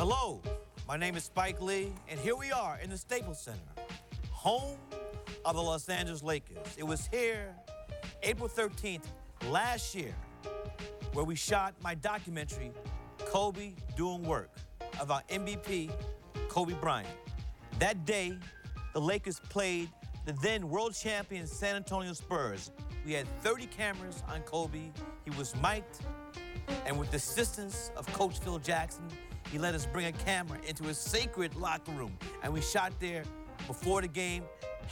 Hello, my name is Spike Lee, and here we are in the Staples Center, home of the Los Angeles Lakers. It was here, April 13th, last year, where we shot my documentary, Kobe Doing Work, about MVP Kobe Bryant. That day, the Lakers played the then world champion San Antonio Spurs. We had 30 cameras on Kobe. He was mic'd, and with the assistance of Coach Phil Jackson, he let us bring a camera into his sacred locker room, and we shot there before the game,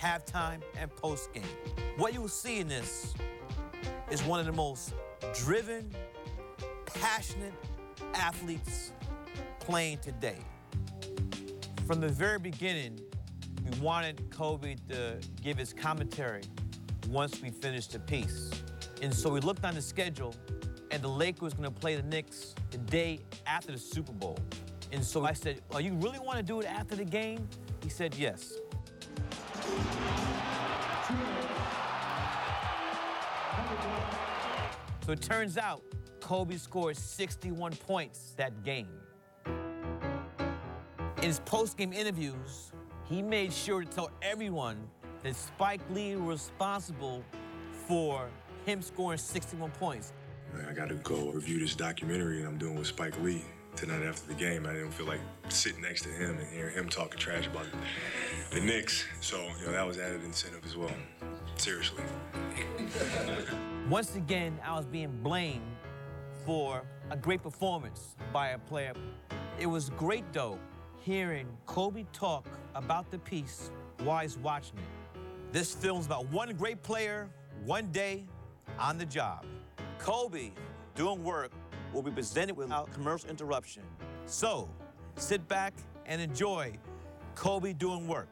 halftime, and post-game. What you will see in this is one of the most driven, passionate athletes playing today. From the very beginning, we wanted Kobe to give his commentary once we finished the piece. And so we looked on the schedule, and the Lakers was gonna play the Knicks the day after the Super Bowl. And so I said, "Oh, you really wanna do it after the game?" He said, "Yes." So it turns out Kobe scored 61 points that game. In his post-game interviews, he made sure to tell everyone that Spike Lee was responsible for him scoring 61 points. I got to go review this documentary I'm doing with Spike Lee tonight after the game. I didn't feel like sitting next to him and hearing him talking trash about the Knicks. So, that was added incentive as well. Seriously. Once again, I was being blamed for a great performance by a player. It was great, though, hearing Kobe talk about the piece while he's watching it. This film's about one great player, one day, on the job. Kobe Doing Work will be presented without commercial interruption. So, sit back and enjoy Kobe Doing Work.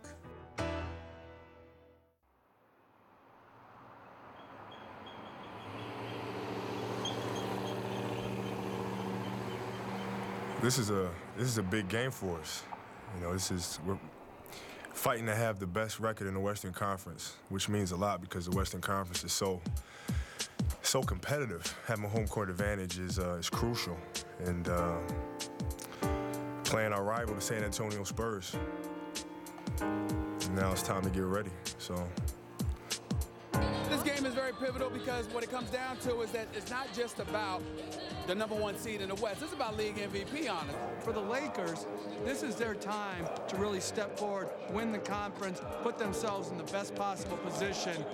This is a big game for us. We're fighting to have the best record in the Western Conference, which means a lot because the Western Conference is so competitive. Having a home court advantage is crucial, and playing our rival, the San Antonio Spurs. Now it's time to get ready. So. This game is very pivotal because what it comes down to is that it's not just about the #1 seed in the West. It's about league MVP honors. For the Lakers, this is their time to really step forward, win the conference, put themselves in the best possible position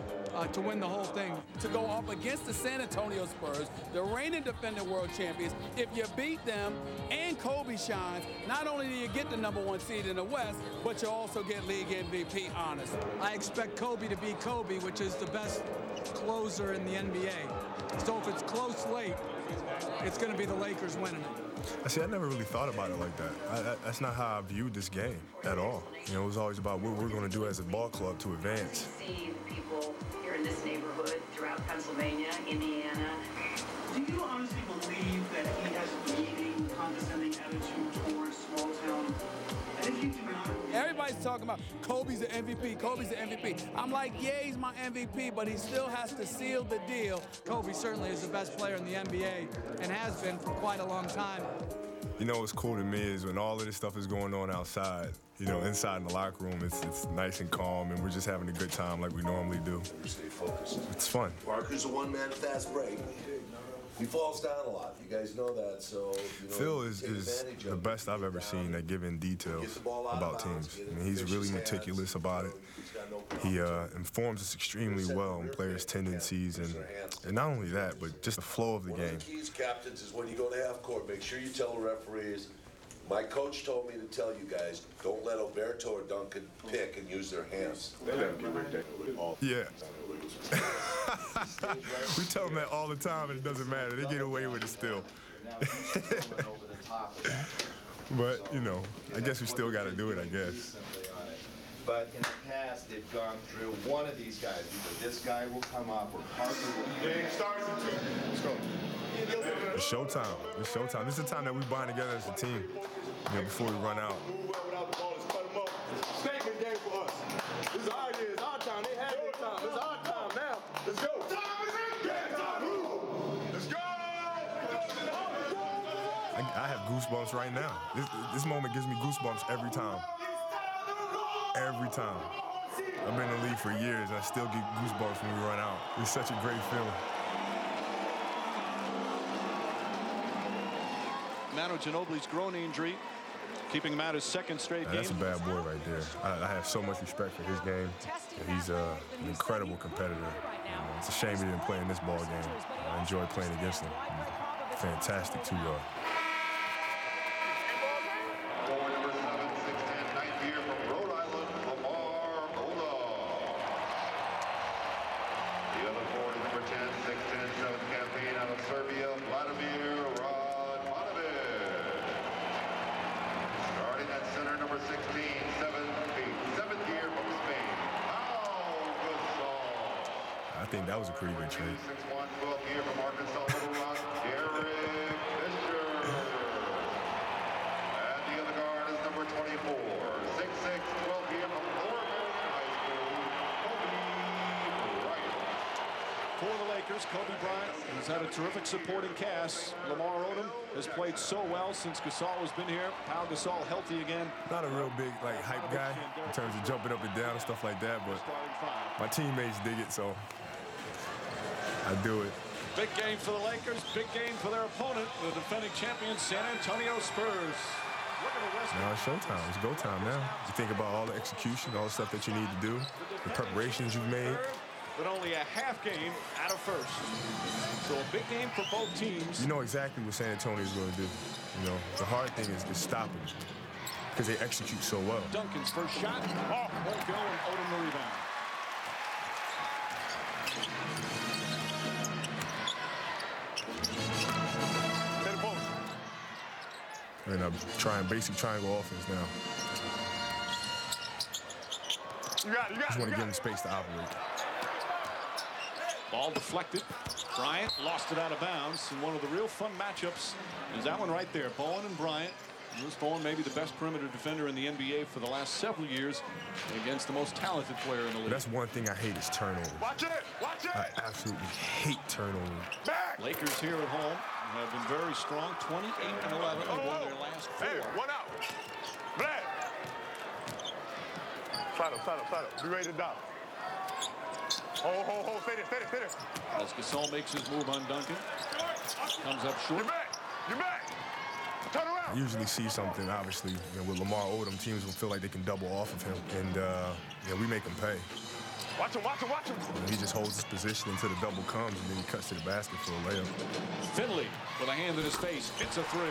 to win the whole thing. To go up against the San Antonio Spurs, the reigning defending world champions, if you beat them and Kobe shines, not only do you get the #1 seed in the West, but you also get league MVP honors. I expect Kobe to be Kobe, which is the best closer in the NBA. So if it's close late, it's going to be the Lakers winning it. I never really thought about it like that. That's not how I viewed this game at all. It was always about what we're going to do as a ball club to advance. See people here in this neighborhood, throughout Pennsylvania, Indiana. Do you honestly believe that he has a demeaning, condescending attitude towards small town? And if you do not, everybody's talking about Kobe's the MVP, Kobe's the MVP. I'm like, yeah, he's my MVP, but he still has to seal the deal. Kobe certainly is the best player in the NBA and has been for quite a long time. What's cool to me is when all of this stuff is going on outside, inside in the locker room, it's nice and calm, and we're just having a good time like we normally do. Stay focused. It's fun. Parker's a one-man fast break. He falls down a lot. You guys know that, so Phil is the best I've ever seen at giving details about teams. He's really meticulous about it. He informs us extremely well on players' tendencies, and not only that, but just the flow of the game. One of the keys, captains, is when you go to half court, make sure you tell the referees. My coach told me to tell you guys, don't let Alberto or Duncan pick and use their hands. Yeah. We tell them that all the time, and it doesn't matter. They get away with it still. But, I guess we still got to do it, I guess. But in the past, they've gone through one of these guys. Either this guy will come up or Parker will. Game starts in 2. Let's go. It's showtime. It's showtime. This is the time that we bind together as a team, before we run out. Move well without the ball. Just cut them up. It's a statement game for us. This is our year. It's our time. They had their time. It's our time now. Let's go. Time is in. Let's go. I have goosebumps right now. This moment gives me goosebumps every time. Every time. I've been in the league for years, and I still get goosebumps when we run out. It's such a great feeling. Manu Ginobili's groin injury, keeping him out his second straight game. That's a bad boy right there. I have so much respect for his game. He's an incredible competitor. It's a shame he didn't play in this ball game. I enjoy playing against him. Fantastic 2-yard. Forward number 7, 6'10", ninth year from Rhode Island, Lamar Odom. The other forward is number 10, 6'10", seventh campaign out of Serbia, Vladimir Radmanovic. Starting at center, number 16, seventh year from Spain, I think that was a pretty good trade. 6'1", 12th year from Arkansas, Little Rock, Derek Fisher. And the other guard is number 24, 6'6", 12th year from Lower American High School, Kobe Bryan. For the Lakers, Kobe Bryant has had a terrific supporting cast. Lamar Odom has played so well since Gasol has been here. Pau Gasol healthy again. Not a real big hype guy in terms of jumping up and down and stuff like that, but my teammates dig it, so I do it. Big game for the Lakers, big game for their opponent, the defending champions, San Antonio Spurs. Now it's showtime. It's go time now. You think about all the execution, all the stuff that you need to do, the preparations you've made. But only a half game out of first. So a big game for both teams. You know exactly what San Antonio is going to do. You know, the hard thing is stopping because they execute so well. Duncan's first shot. Won't go, and Odom the rebound. And I'm trying basic triangle offense now. Just want to give him space to operate. Ball deflected. Bryant lost it out of bounds. And one of the real fun matchups is that one right there. Bowen and Bryant. Bruce Bowen, maybe the best perimeter defender in the NBA for the last several years against the most talented player in the league. That's one thing I hate is turnovers. Watch it! Watch it! I absolutely hate turnovers. Back! Lakers here at home have been very strong. 28-11. They won their last 4. Hey, one out. Black. Slide up. Be ready to dive. Hold. Stay there. As Gasol makes his move on Duncan. Comes up short. You're back. Turn around. I usually see something, obviously, with Lamar Odom, teams will feel like they can double off of him, and we make him pay. Watch him. He just holds his position until the double comes, and then he cuts to the basket for a layup. Finley with a hand in his face. It's a 3.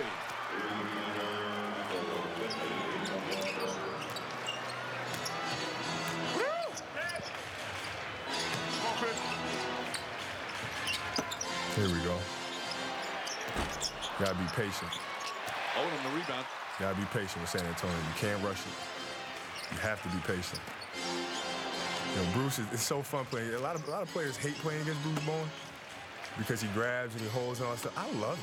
Here we go. Gotta be patient. Odom the rebound. Gotta be patient with San Antonio. You can't rush it. You have to be patient. Bruce it's so fun playing. A lot of players hate playing against Bruce Bowen because he grabs and he holds and all that stuff. I love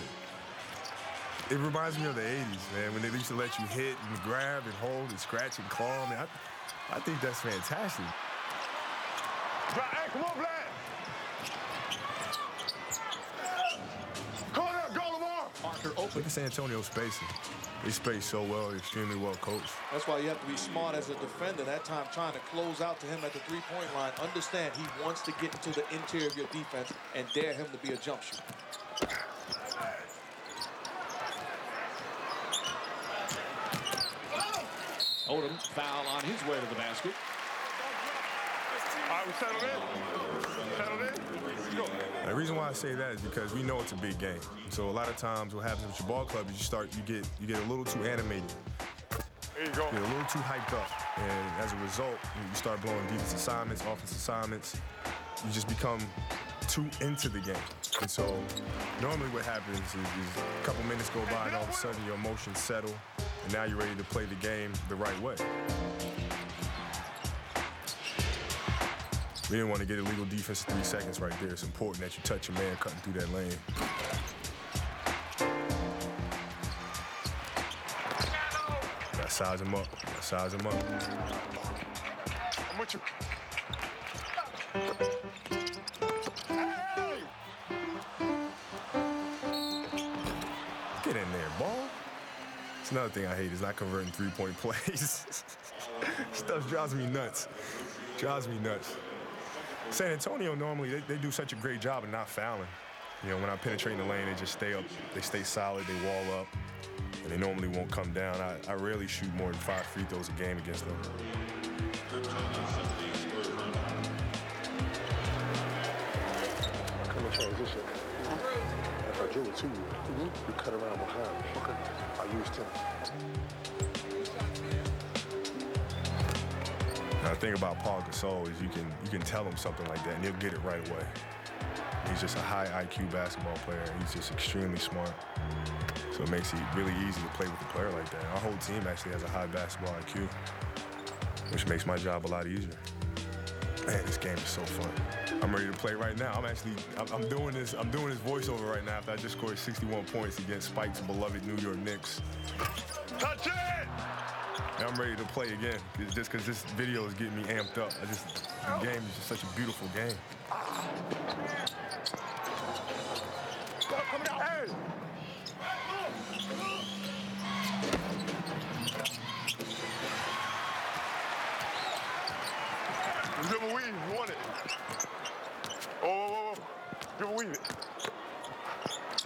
it. It reminds me of the 80s, man, when they used to let you hit and grab and hold and scratch and claw. I mean, I think that's fantastic. Hey, come on, Vlad. Corner, go, Lamar. Parker open. Look at San Antonio spacing. They space so well, extremely well coached. That's why you have to be smart as a defender that time, trying to close out to him at the three-point line. Understand he wants to get into the interior of your defense and dare him to be a jump shooter. Odom foul on his way to the basket. All right, we settled in. Let's go. The reason why I say that is because we know it's a big game. So a lot of times what happens with your ball club is you get a little too animated. There you go. You get a little too hyped up. And as a result, you start blowing defense assignments, offense assignments. You just become too into the game. And so normally what happens is a couple minutes go by and all of a sudden your emotions settle and now you're ready to play the game the right way. We didn't want to get illegal defense in 3 seconds right there. It's important that you touch your man cutting through that lane. Gotta size him up. I'm with you. Get in there, ball. another thing I hate is not converting three-point plays. Stuff drives me nuts. Drives me nuts. San Antonio, normally, they do such a great job of not fouling. You know, when I penetrate in the lane, they just stay up. They stay solid. They wall up. And they normally won't come down. I rarely shoot more than 5 free throws a game against them. Come in transition. If I dribble to you, you cut around behind me. Okay. I used him. Now, the thing about Paul Gasol is you can tell him something like that, and he'll get it right away. He's just a high IQ basketball player. He's just extremely smart. So it makes it really easy to play with a player like that. Our whole team actually has a high basketball IQ, which makes my job a lot easier. Man, this game is so fun. I'm ready to play right now. I'm doing this voiceover right now after I just scored 61 points against Spike's beloved New York Knicks. Touch it! And I'm ready to play again, just because this video is getting me amped up. The game is just such a beautiful game. Come down. Hey! Give a weave, you want it. Oh, give a weave.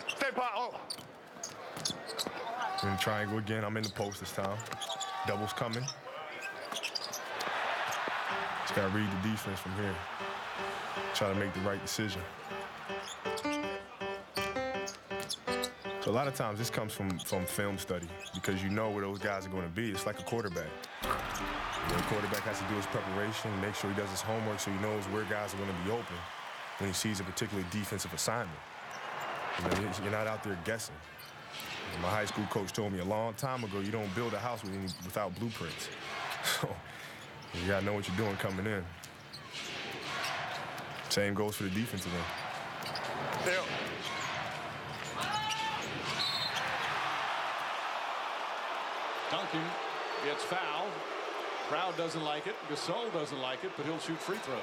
Stay pot, oh. In the triangle again, I'm in the post this time. Double's coming. Just gotta read the defense from here. Try to make the right decision. So a lot of times this comes from film study because you know where those guys are going to be. It's like a quarterback. You know, the quarterback has to do his preparation, make sure he does his homework so he knows where guys are going to be open when he sees a particular defensive assignment. You know, you're not out there guessing. My high school coach told me a long time ago, you don't build a house without blueprints. So you gotta know what you're doing coming in. Same goes for the defensive end. Duncan gets fouled. Crowd doesn't like it. Gasol doesn't like it, but he'll shoot free throws.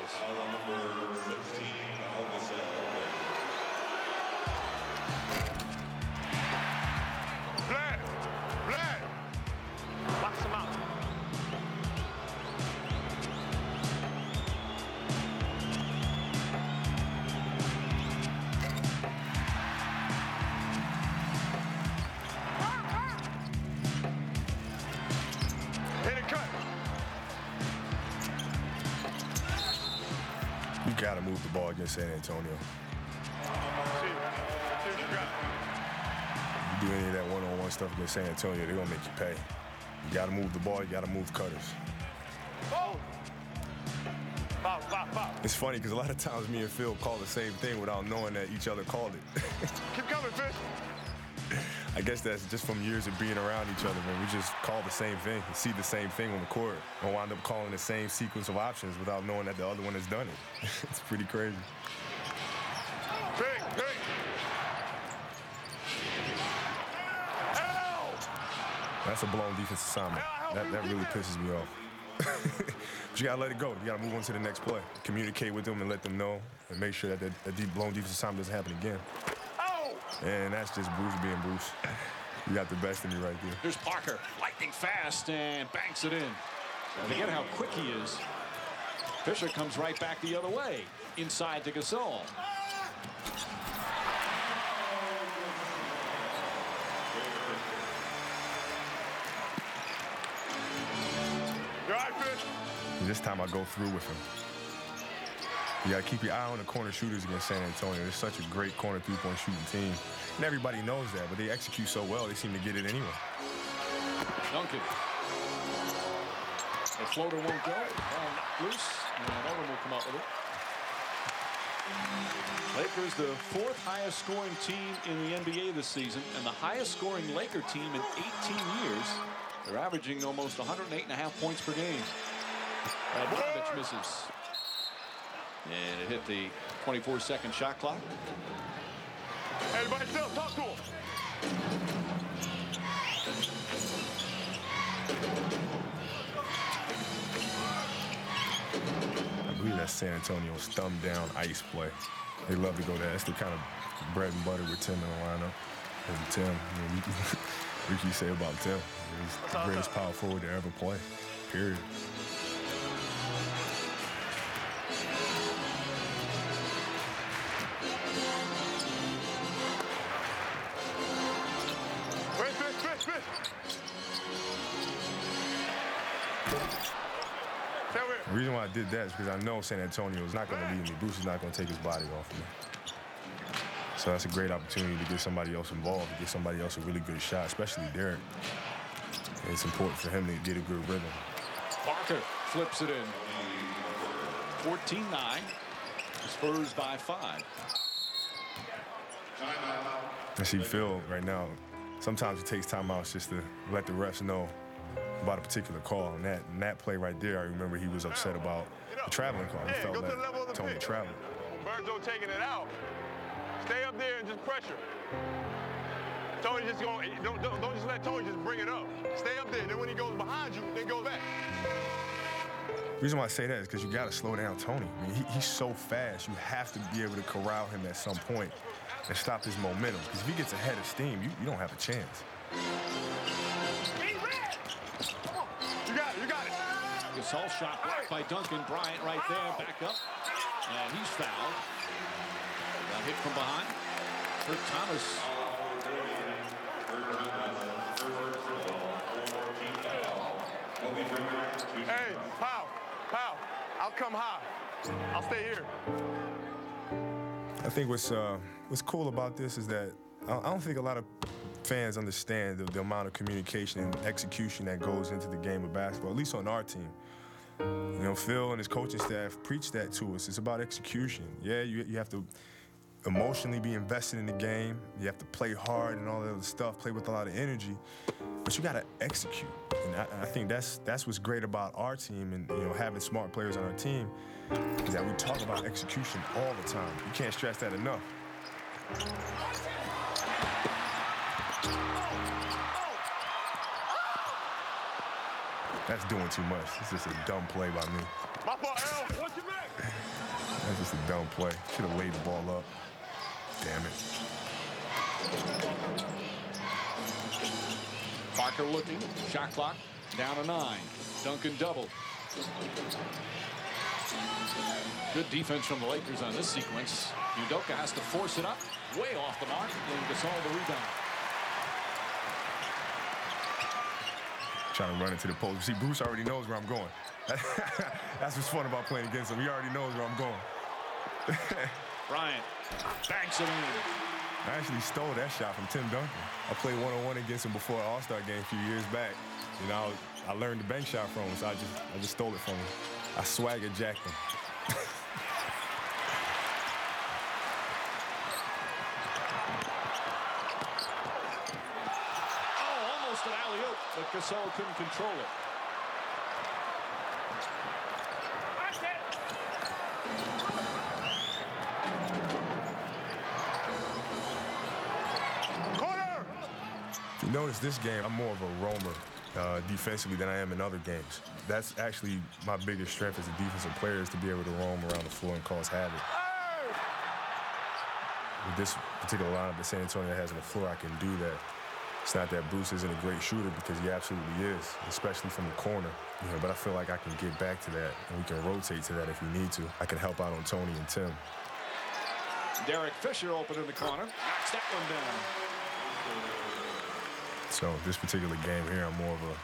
Black! Box him out. Hit it, cut. You gotta move the ball against San Antonio. See what you got. You do any of that one-on-one stuff against San Antonio, they're gonna make you pay. You gotta move the ball, you gotta move cutters. Oh! Foul. It's funny because a lot of times me and Phil call the same thing without knowing that each other called it. Keep coming, Fish. I guess that's just from years of being around each other, man. We just call the same thing, see the same thing on the court, and wind up calling the same sequence of options without knowing that the other one has done it. It's pretty crazy. Hey! That's a blown defense assignment. That really pisses me off. But you gotta let it go. You gotta move on to the next play. Communicate with them and let them know, and make sure that that deep blown defense assignment doesn't happen again. And that's just Bruce being Bruce. You got the best of me right there. Here's Parker, lightning fast, and banks it in. And again, how quick he is. Fisher comes right back the other way, inside to Gasol. And this time I go through with him. You got to keep your eye on the corner shooters against San Antonio. They're such a great corner three-point shooting team. And everybody knows that, but they execute so well, they seem to get it anyway. Duncan. The floater won't go. Ball knocked loose. And another one will come out with it. Lakers, the 4th highest scoring team in the NBA this season, and the highest scoring Laker team in 18 years. They're averaging almost 108.5 points per game. Bogdanovich misses. And it hit the 24-second shot clock. Everybody still, talk to him. I believe that's San Antonio's thumb down ice play. They love to go there. That's the kind of bread and butter with Tim in the lineup. And Tim, What can you say about Tim? He's the greatest power forward to ever play, period. The reason why I did that is because I know San Antonio is not going to leave me. Bruce is not going to take his body off of me. So that's a great opportunity to get somebody else involved, to get somebody else a really good shot, especially Derek. And it's important for him to get a good rhythm. Parker flips it in. 14-9. Spurs by 5. I see Phil right now. Sometimes it takes timeouts just to let the refs know about a particular call. And that play right there, I remember he was upset about the traveling call. He felt that Tony traveled. Berto taking it out. Stay up there and just pressure. Tony just going, don't just let Tony just bring it up. Stay up there, then when he goes behind you, then go back. The reason why I say that is because you got to slow down Tony. I mean, he's so fast. You have to be able to corral him at some point and stop his momentum. Because if he gets ahead of steam, you don't have a chance. You got it. Gasol shot blocked by Duncan. Bryant right there, back up. And he's fouled. Got hit from behind. Kurt Thomas. Hey, Powell, I'll come high. I'll stay here. I think what's cool about this is that I don't think a lot of fans understand the amount of communication and execution that goes into the game of basketball, at least on our team. You know, Phil and his coaching staff preach that to us. It's about execution. Yeah, you have to emotionally be invested in the game. You have to play hard and all that other stuff, play with a lot of energy, but you got to execute. And I think that's what's great about our team and, you know, having smart players on our team is that we talk about execution all the time. You can't stress that enough. That's doing too much. It's just a dumb play by me. My fault, Al. Watch your back. That's just a dumb play. Should have laid the ball up. Damn it. Parker looking. Shot clock down to 9. Duncan double. Good defense from the Lakers on this sequence. Udoka has to force it up. Way off the mark. And Gasol the rebound. Trying to run into the post. See, Bruce already knows where I'm going. That's what's fun about playing against him. He already knows where I'm going. Bryant banks it in. I actually stole that shot from Tim Duncan. I played one-on-one against him before an All-Star game a few years back. You know, I learned the bank shot from him, so I just stole it from him. I swagger jacked him. An alley-oop, but Gasol couldn't control it. Corner! If you notice this game, I'm more of a roamer defensively than I am in other games. That's actually my biggest strength as a defensive player, is to be able to roam around the floor and cause havoc. With this particular lineup that San Antonio has on the floor, I can do that. It's not that Bruce isn't a great shooter, because he absolutely is, especially from the corner. You know, but I feel like I can get back to that, and we can rotate to that if we need to. I can help out on Tony and Tim. Derek Fisher open in the corner. Knocks that one down. So this particular game here, I'm more of a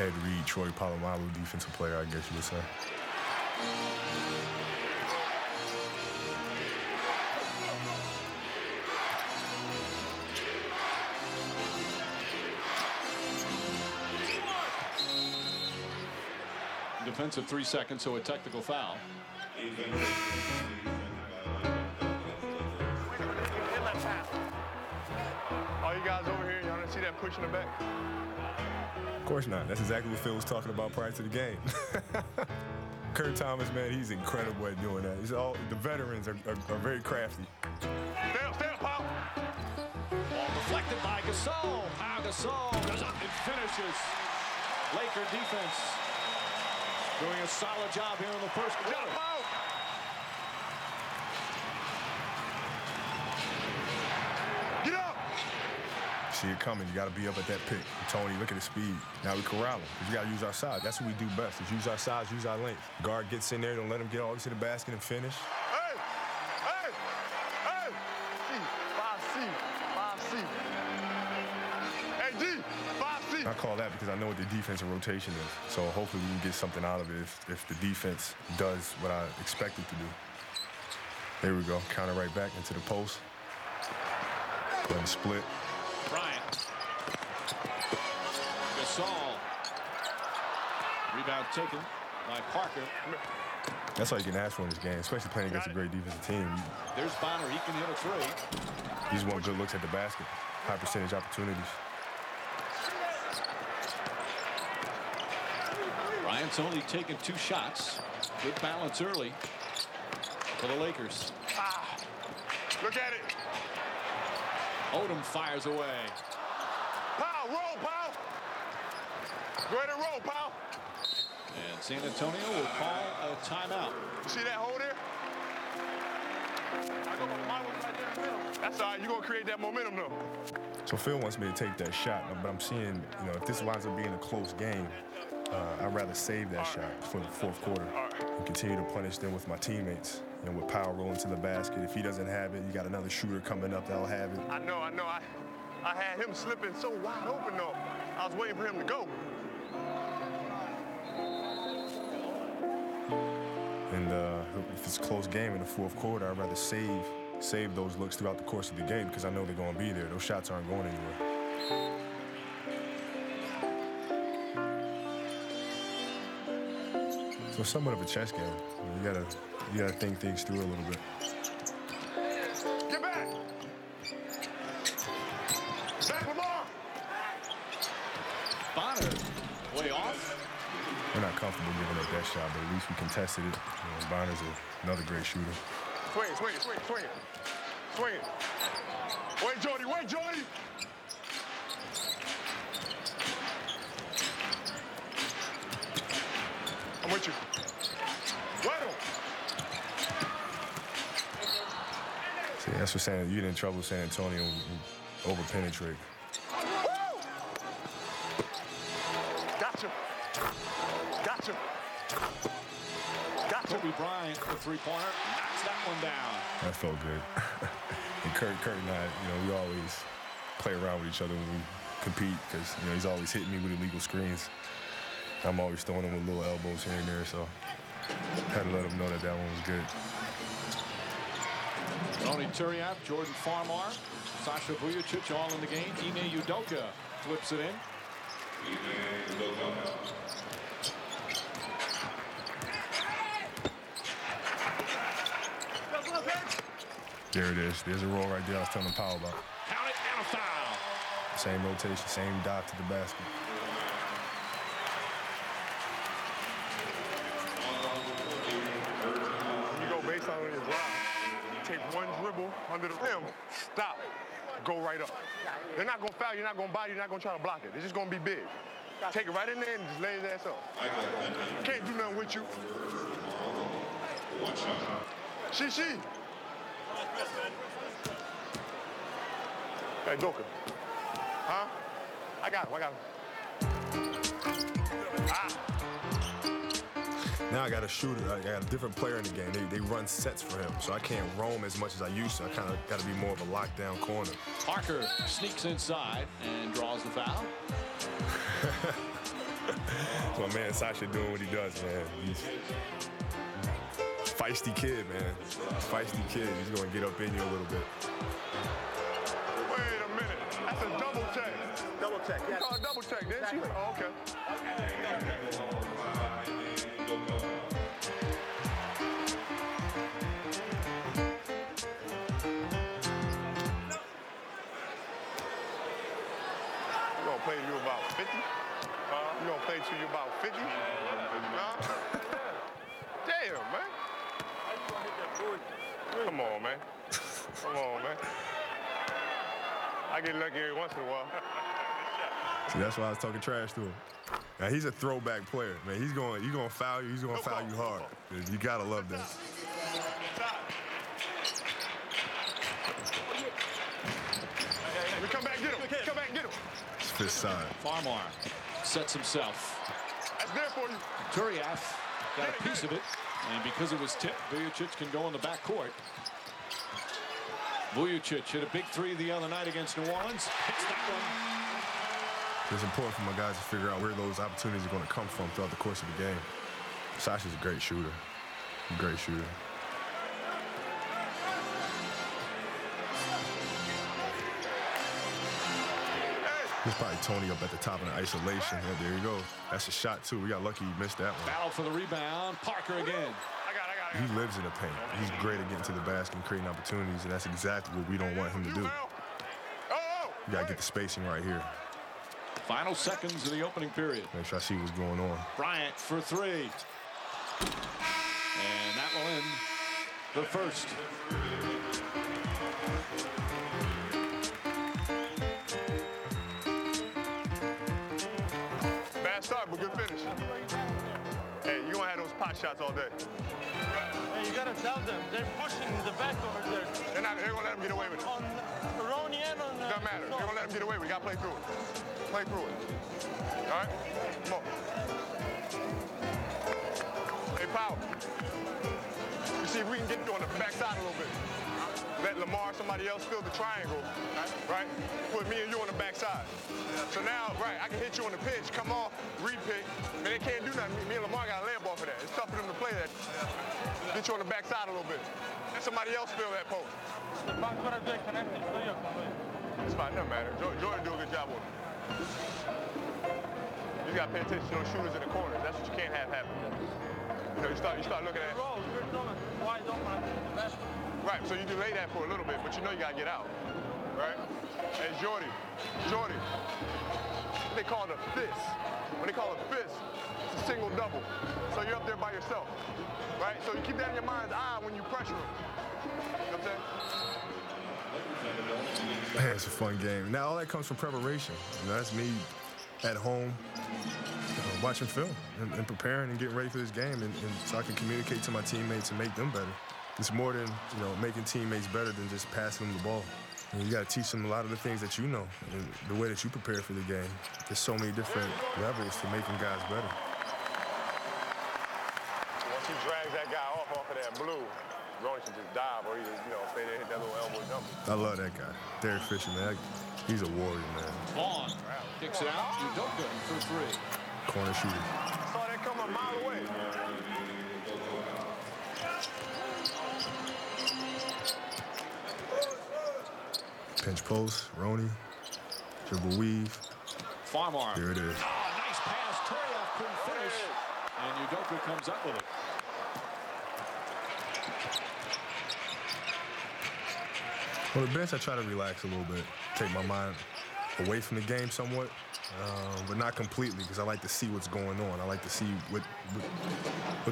Ed Reed, Troy Polamalu defensive player, I guess you would say. Defensive 3 seconds, so a technical foul. All you guys over here, y'all didn't see that push in the back? Of course not. That's exactly what Phil was talking about prior to the game. Kurt Thomas, man, he's incredible at doing that. The veterans are very crafty. Stay up, Pop. Ball deflected by Gasol. Pau Gasol goes up and finishes. Laker defense doing a solid job here in the first quarter. Get up! see it coming. You got to be up at that pick. Tony, look at his speed. Now we corral him. We got to use our size. That's what we do best, is use our size, use our length. Guard gets in there, don't let him get all the way to the basket and finish. Hey! Hey! Hey! 5C. 5C. Hey, G! 5C. I call that because I know what the defensive rotation is. So hopefully we can get something out of it if the defense does what I expect it to do. There we go. Counter right back into the post. Let him split. Bryant. Gasol. Rebound taken by Parker. That's all you can ask for in this game, especially playing against a great defensive team. There's Bonner. He can hit a three. He's want good looks at the basket. High percentage opportunities. Bryant's only taken 2 shots. Good balance early for the Lakers. Look at it. Odom fires away. Powell, roll, Powell. Go ahead and roll, Powell. And San Antonio will call a timeout. You see that hole there? That's all right. You're going to create that momentum, though. So Phil wants me to take that shot, but I'm seeing, if this winds up being a close game, I'd rather save that shot for the fourth quarter and continue to punish them with my teammates. With Powell rolling to the basket. If he doesn't have it, you got another shooter coming up that'll have it. I know. I had him slipping so wide open, though. I was waiting for him to go. And if it's a close game in the fourth quarter, I'd rather save those looks throughout the course of the game because I know they're going to be there. Those shots aren't going anywhere. So it's somewhat of a chess game. You gotta think things through a little bit. Get back! Back, Lamar! Bonner, way off. We're not comfortable giving up that shot, but at least we contested it. Bonner's another great shooter. Swing it. Wait, Jordy! I'm with you. See, that's what saying. You get in trouble with San Antonio over-penetrate. Gotcha. Kobe Bryan, the three-pointer, knocks that one down. That felt good. And Kurt and I, we always play around with each other when we compete because, he's always hitting me with illegal screens. I'm always throwing him with little elbows here and there, so had to let him know that one was good. Tony Turiaf, Jordan Farmar, Sasha Vujacic all in the game. Ime Udoka flips it in. There it is. There's a roll right there I was telling Powell about. Count it and a foul. Same rotation, same dive to the basket. You go baseline on your drive. Take one dribble under the rim. Stop. Go right up. They're not going to foul. You're not going to body. You're not going to try to block it. It's just going to be big. Take it right in there and just lay his ass up. Can't do nothing with you. She. Hey, Doka. Huh? I got him. Now I got a shooter. I got a different player in the game. They run sets for him, so I can't roam as much as I used to. I kind of got to be more of a lockdown corner. Parker sneaks inside and draws the foul. My man Sasha doing what he does, man. He's feisty kid, man. Feisty kid. He's going to get up in you a little bit. Wait a minute. That's a double check. Double check, yes. You called a double check, didn't you? Oh, okay. We're going to play you about 50? We're going to play to you about 50? Damn, man. Come on, man. I get lucky every once in a while. See, that's why I was talking trash to him. Now, he's a throwback player, man. He's going to foul you. He's going to foul you hard. You got to love that. Come back, get him. fist side. Farmar sets himself. That's there for you. Turiaf got a piece of it, and because it was tipped, Vujacic can go in the backcourt. Vujacic hit a big three the other night against New Orleans. Hits that one. It's important for my guys to figure out where those opportunities are going to come from throughout the course of the game. Sasha's a great shooter. Great shooter. There's probably Tony up at the top in the isolation. Yeah, there you go. That's a shot, too. We got lucky he missed that one. Battle for the rebound. Parker again. He lives in the paint. He's great at getting to the basket and creating opportunities, and that's exactly what we don't want him to do. You got to get the spacing right here. Final seconds of the opening period. Make sure I see what's going on. Bryant for three. And that will end the first. Bad start, but good finish. Hey, you gonna have those pot shots all day. Hey, you gotta tell them. They're pushing the back over there. They're gonna let them get away with it. On Ronnie and on... Doesn't matter. They're gonna let them get away with it. We gotta play through it. Play through it. All right? Come on. Hey, Powell. You see if we can get you on the backside a little bit. Let Lamar, somebody else, fill the triangle, right? Put me and you on the backside. So now, right, I can hit you on the pitch, come off, repick, and they can't do nothing. Me and Lamar got a layup off of that. It's tough for them to play that. Get you on the backside a little bit. Let somebody else fill that post. It's fine, doesn't matter. Jordan do a good job on it. You got to pay attention to those shooters in the corners. That's what you can't have happen. You know, you start looking at it. Right, so you delay that for a little bit, but you know you got to get out, right? Hey, Jordy, they call it a fist. When they call it a fist, it's a single double. So you're up there by yourself, right? So you keep that in your mind's eye when you pressure them. You know what I'm saying? Man, it's a fun game. Now, all that comes from preparation. You know, that's me at home watching film and preparing and getting ready for this game and so I can communicate to my teammates and make them better. It's more than, you know, making teammates better than just passing them the ball. And you got to teach them a lot of the things that you know and the way that you prepare for the game. There's so many different levels to making guys better. Once he drags that guy off of that blue, Ronnie should just dive or he just, you know, stay there and hit that little elbow jumper. I love that guy. Derek Fisher, man. He's a warrior, man. Vaughn kicks it out. Udoka for three. Corner shooter. I saw that come a mile away. Pinch post, Ronnie, dribble weave. Farmar. Here it is. Oh, nice pass. Turiaf couldn't finish. And Udoka comes up with it. On the bench, I try to relax a little bit, take my mind away from the game somewhat, but not completely because I like to see what's going on. I like to see what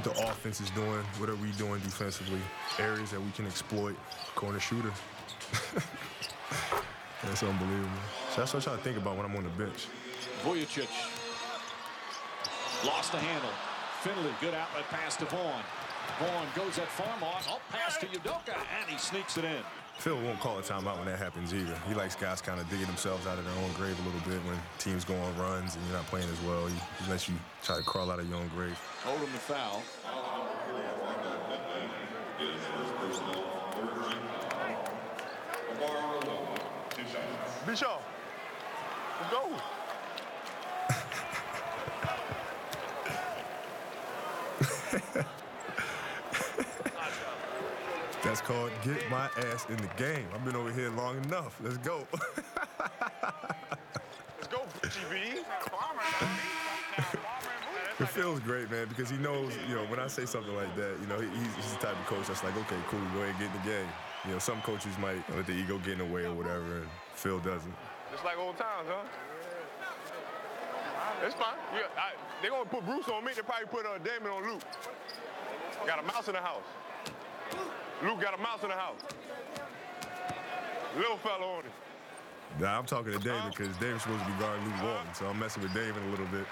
the offense is doing, what are we doing defensively, areas that we can exploit, corner shooter. That's unbelievable. So that's what I try to think about when I'm on the bench. Vujacic lost the handle. Finley, good outlet pass to Vaughn. Vaughn goes at Farmar. Up pass to Udoka, and he sneaks it in. Phil won't call a timeout when that happens either. He likes guys kind of digging themselves out of their own grave a little bit when teams go on runs and you're not playing as well. He lets you try to crawl out of your own grave. Hold him to foul. Bischoff, let's go. That's called get my ass in the game. I've been over here long enough. Let's go. Let's go, GB. It feels great, man, because he knows, you know, when I say something like that, you know, he's the type of coach that's like, okay, cool, go ahead and get in the game. You know, some coaches might let the ego get in the way or whatever, and Phil doesn't. Just like old times, huh? It's fine. They're going to put Bruce on me. They probably put Damon on Luke. Got a mouse in the house. Luke got a mouse in the house. Little fella on it. Nah, I'm talking to David because David's supposed to be guarding Luke Walton, so I'm messing with David a little bit.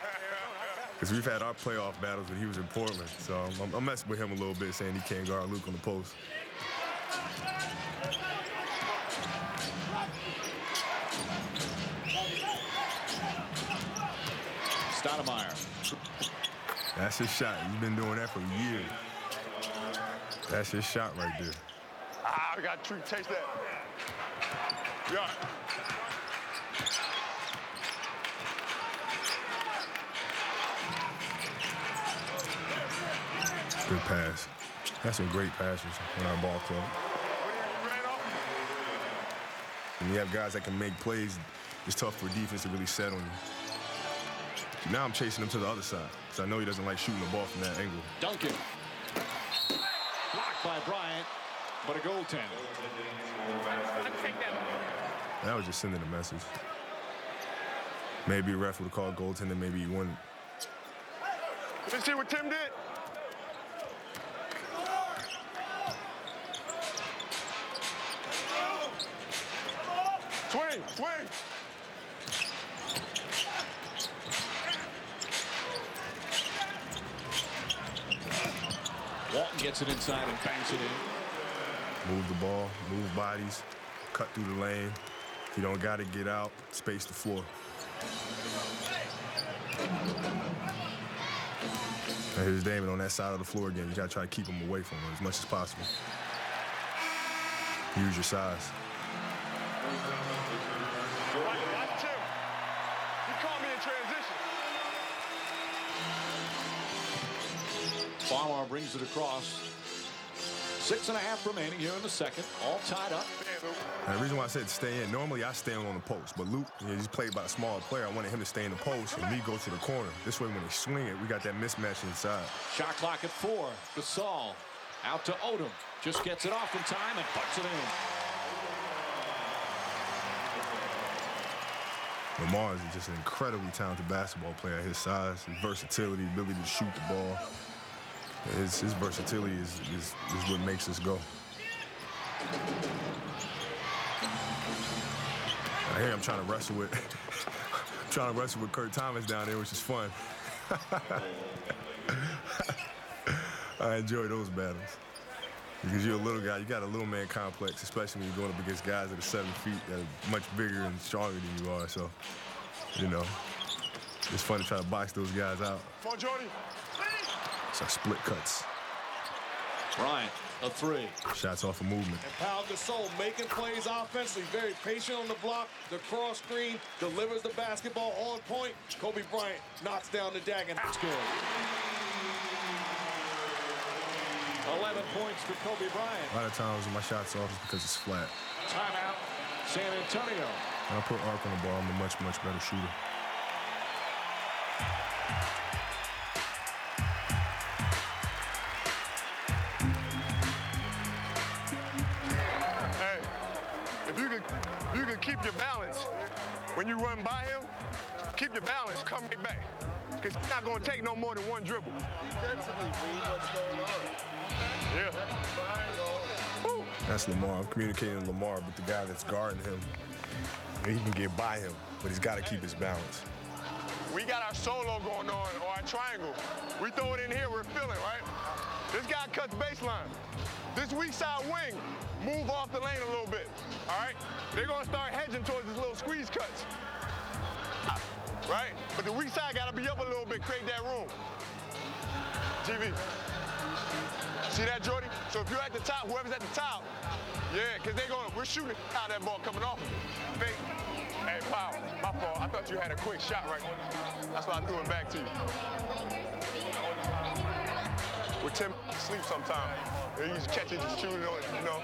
Because we've had our playoff battles when he was in Portland, so I'm messing with him a little bit, saying he can't guard Luke on the post. Stoudemire. That's his shot. He's been doing that for years. That's his shot right there. I got to taste that. Yeah. Good pass. That's some great passes in our ball club. When you have guys that can make plays, it's tough for defense to really set on you. Now I'm chasing him to the other side, because I know he doesn't like shooting the ball from that angle. Duncan. Blocked by Bryant, but a goaltend. That was just sending a message. Maybe the ref would have called goaltender, maybe he wouldn't. You see what Tim did? Swing, swing. Walton gets it inside and bangs it in. Move the ball, move bodies, cut through the lane. If you don't got to get out, space the floor. And here's Damon on that side of the floor again. You got to try to keep him away from him as much as possible. Use your size. Watch Tim. He caught me in transition. Farmar brings it across. 6.5 remaining here in the second. All tied up. And the reason why I said stay in, normally I stay on the post, but Luke, he's played by a smaller player. I wanted him to stay in the post and me go to the corner. This way, when they swing it, we got that mismatch inside. Shot clock at 4. Gasol out to Odom. Just gets it off in time and puts it in. Lamar is just an incredibly talented basketball player at his size, his versatility, ability to shoot the ball. His versatility is what makes us go. I hear I'm trying to wrestle with Kurt Thomas down there, which is fun. I enjoy those battles. Because you're a little guy, you got a little man complex, especially when you're going up against guys that are 7 feet, that are much bigger and stronger than you are. So, you know, it's fun to try to box those guys out. Come on, Jordy. It's like split cuts. Bryant, a 3. Shots off of movement. And Pau Gasol making plays offensively, very patient on the block, the cross screen, delivers the basketball on point. Kobe Bryant knocks down the dagger. That's good. 11 points for Kobe Bryant. A lot of times when my shot's off, it's because it's flat. Timeout, San Antonio. When I put arc on the ball, I'm a much, much better shooter. Hey, if you can keep your balance when you run by him, keep your balance, come right back. Because he's not going to take no more than one dribble. Yeah. Woo. That's Lamar. I'm communicating with Lamar, but the guy that's guarding him, he can get by him, but he's got to keep his balance. We got our solo going on, or our triangle. We throw it in here, we're feeling, right? This guy cuts baseline. This weak side wing, move off the lane a little bit, all right? They're going to start hedging towards these little squeeze cuts, right? But the weak side got to be up a little bit, create that room. TV. See that, Jordy? So if you're at the top, whoever's at the top, yeah, because we're shooting out that ball coming off. Fake. Hey, Powell, my fault. I thought you had a quick shot right there. That's why I threw it back to you. With Tim sleep sometimes. You just catch it, just shoot it on it, you know.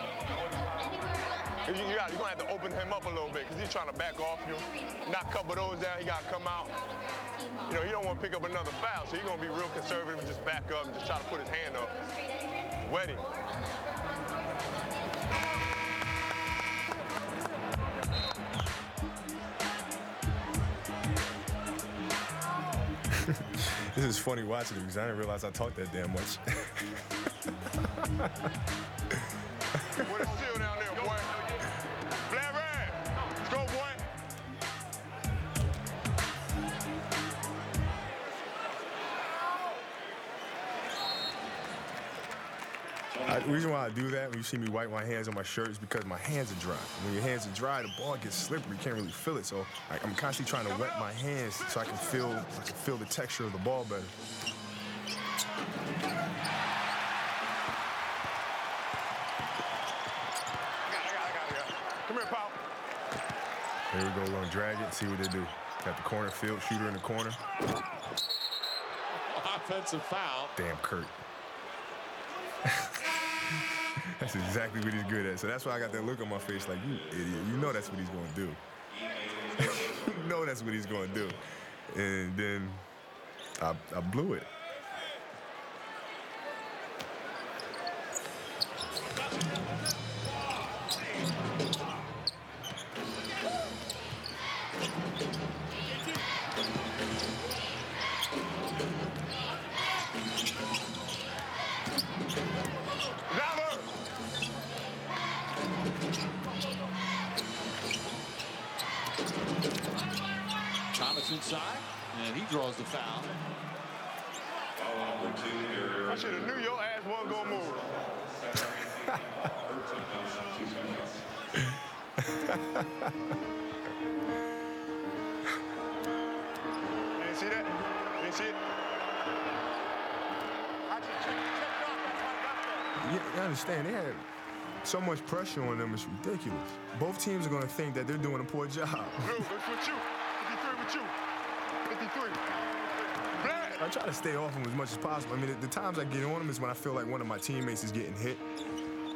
You're going to have to open him up a little bit because he's trying to back off you. Knock a couple of those down, he got to come out. You know, he don't want to pick up another foul, so he's going to be real conservative and just back up and just try to put his hand up. Wet him. This is funny watching it because I didn't realize I talked that damn much. What a steal down there, boy. Black Red. Let's go, boy. The reason why I do that, when you see me wipe my hands on my shirt, is because my hands are dry. When your hands are dry, the ball gets slippery. You can't really feel it. So I'm constantly trying to wet my hands so I can feel the texture of the ball better. Come here, Pop. There we go. We're gonna drag it, see what they do. Got the corner field shooter in the corner. Offensive foul. Damn, Kurt. That's exactly what he's good at. So that's why I got that look on my face like, you idiot. You know that's what he's going to do. You know that's what he's going to do. And then I blew it. Thomas inside, and he draws the foul. I should have knew your ass wasn't going to move. You didn't see that? You didn't see it? You understand, they had so much pressure on them, it's ridiculous. Both teams are going to think that they're doing a poor job. Blue, it's with you. 53 with you. 53. Black. I try to stay off them as much as possible. I mean, the times I get on them is when I feel like one of my teammates is getting hit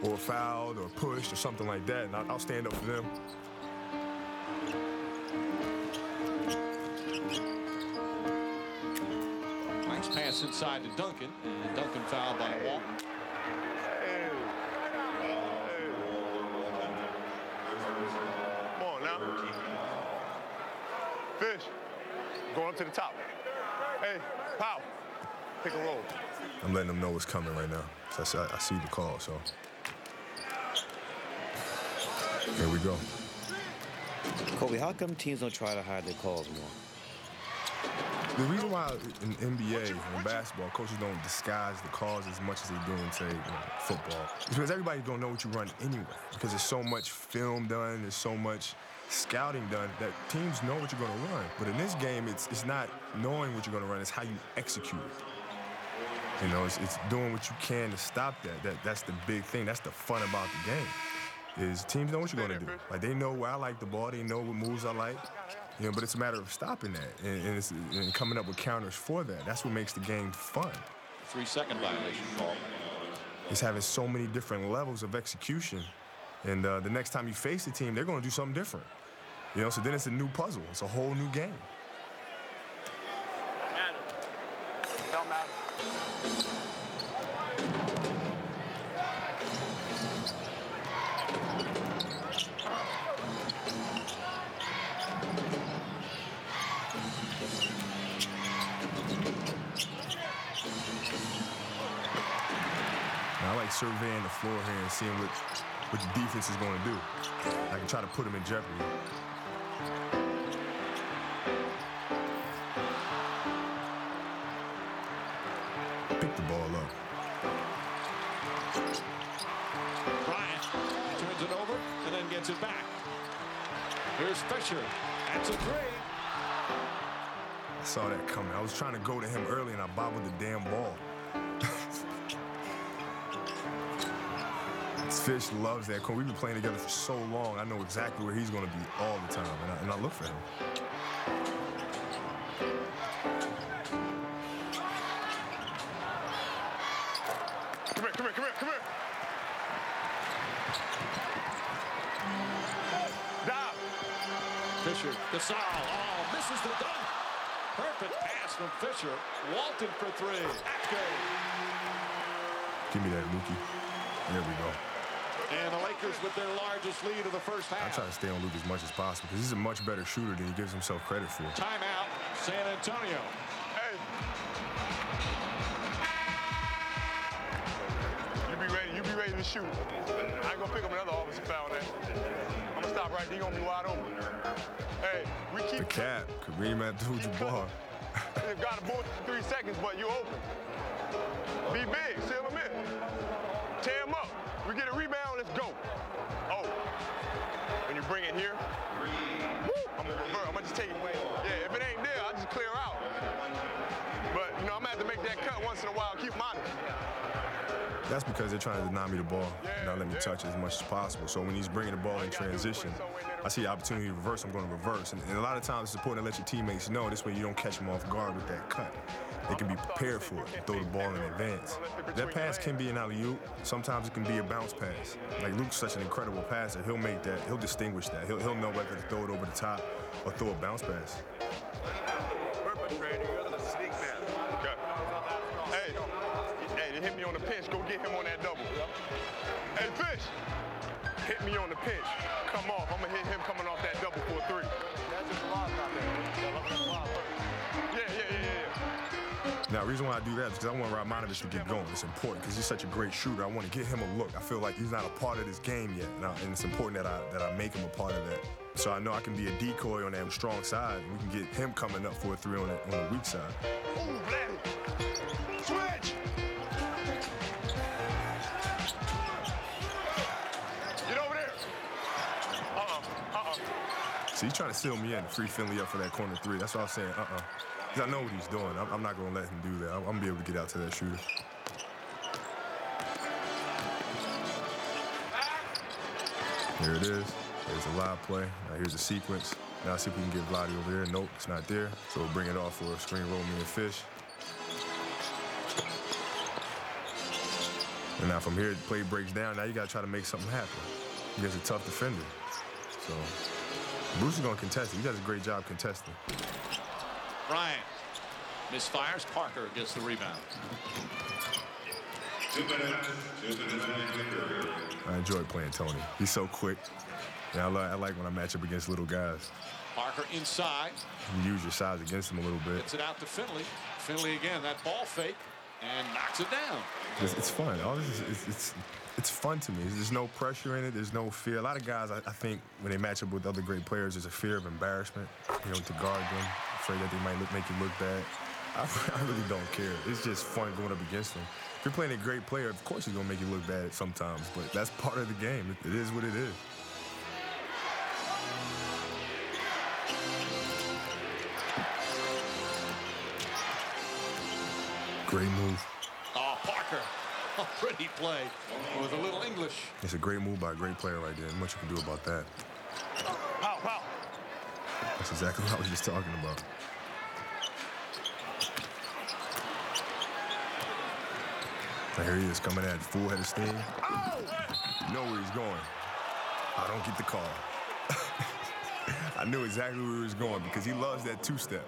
or fouled or pushed or something like that, and I'll stand up for them. Nice pass inside to Duncan, and Duncan fouled by Walton. Come on now. Fish. Going up to the top. Hey, Pow. Pick and roll. I'm letting them know what's coming right now. So I see the call, so. Here we go. Kobe, how come teams don't try to hide their calls more? The reason why in NBA and basketball, coaches don't disguise the calls as much as they do in, say, football, is because everybody's gonna know what you run anyway. Because there's so much film done, there's so much scouting done that teams know what you're gonna run. But in this game, it's not knowing what you're gonna run; it's how you execute it. You know, it's doing what you can to stop that. That's the big thing. That's the fun about the game. Is teams know what you're gonna do. Like they know where I like the ball, they know what moves I like. You know, but it's a matter of stopping that and coming up with counters for that. That's what makes the game fun. 3-second violation call. It's having so many different levels of execution. And the next time you face the team, they're going to do something different. You know, so then it's a new puzzle. It's a whole new game. Don't matter. I like surveying the floor here and seeing what the defense is going to do. I can try to put them in jeopardy. Pick the ball up. Bryant turns it over and then gets it back. Here's Fisher. That's a three. I saw that coming. I was trying to go to him early and I bobbled the damn ball. Fish loves that. We've been playing together for so long. I know exactly where he's going to be all the time, and I look for him. Come here. Dive. Fisher, Gasol, misses the dunk. Perfect pass from Fisher. Walton for three. That's good. Give me that, Mookie. There we go. And the Lakers with their largest lead of the first half. I try to stay on Luke as much as possible because he's a much better shooter than he gives himself credit for. Timeout, San Antonio. Hey. You be ready to shoot. I ain't gonna pick up another offensive foul on that. I'm gonna stop right there. You're gonna be wide open. Hey, we keep the cap, Kareem Abdul-Jabbar. You got a bull 3 seconds, but you open. Be big, seal him in. 10 ain't here, I'm gonna revert. I'm gonna just take it. Yeah, if it ain't there, I'll just clear out. But, you know, I'm gonna have to make that cut once in a while, keep mine. That's because they're trying to deny me the ball, not let me touch it as much as possible. So when he's bringing the ball in transition, I see the opportunity to reverse, I'm going to reverse. And a lot of times it's important to let your teammates know, this way you don't catch them off guard with that cut. They can be prepared for it and throw the ball in advance. That pass can be an alley-oop. Sometimes it can be a bounce pass. Like Luke's such an incredible passer, he'll make that, he'll distinguish that. He'll know whether to throw it over the top or throw a bounce pass. Hey, hit me on the pinch, go get him on that double. Hey, Fish, hit me on the pinch. Come off, I'm gonna hit him coming off that double for a three. That's just a lot out there. Yeah. Now, the reason why I do that is because I want Radmanovich to get going. It's important because he's such a great shooter. I want to get him a look. I feel like he's not a part of this game yet, and it's important that I make him a part of that. So I know I can be a decoy on that strong side, and we can get him coming up for a three on the weak side. Ooh, Vladdy. Switch! Get over there. See, he's trying to seal me in, free Finley up for that corner three. That's what I was saying, Because I know what he's doing. I'm not going to let him do that. I'm going to be able to get out to that shooter. Here it is. There's a live play. Now here's the sequence. Now see if we can get Vladdy over there. Nope, it's not there. So we'll bring it off for a screen roll, me and Fish. And now from here, the play breaks down. Now you got to try to make something happen. He's a tough defender. So Bruce is going to contest it. He does a great job contesting. Bryant misfires. Parker gets the rebound. I enjoy playing Tony. He's so quick. Yeah, I like when I match up against little guys. Parker inside. You use your size against him a little bit. Gets it out to Finley. Finley again, that ball fake, and knocks it down. It's fun. All this is it's fun to me. There's no pressure in it. There's no fear. A lot of guys, I think, when they match up with other great players, there's a fear of embarrassment. You know, to guard them, afraid that they might make you look bad. I really don't care. It's just fun going up against them. If you're playing a great player, of course he's gonna make you look bad sometimes, but that's part of the game. It is what it is. Great move. Oh, Parker. A pretty play with a little English. It's a great move by a great player right there. Not much you can do about that. Pow, pow. That's exactly what I was just talking about. And here he is coming at full head of steam. You know where he's going. I don't get the call. I knew exactly where he was going because he loves that two-step.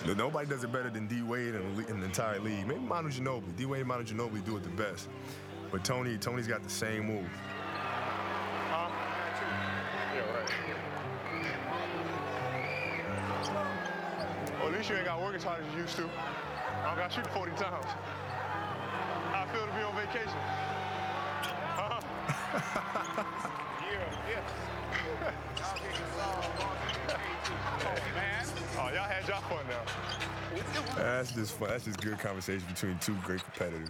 Nobody does it better than D-Wade in the entire league. Maybe Manu Ginobili. D-Wade and Manu Ginobili do it the best. But Tony's got the same move. Yeah, right. Well, at least you ain't got to work as hard as you used to. I don't got to shoot 40 times. How I feel to be on vacation. Oh, y'all had y'all fun now. That's just fun. That's just good conversation between two great competitors.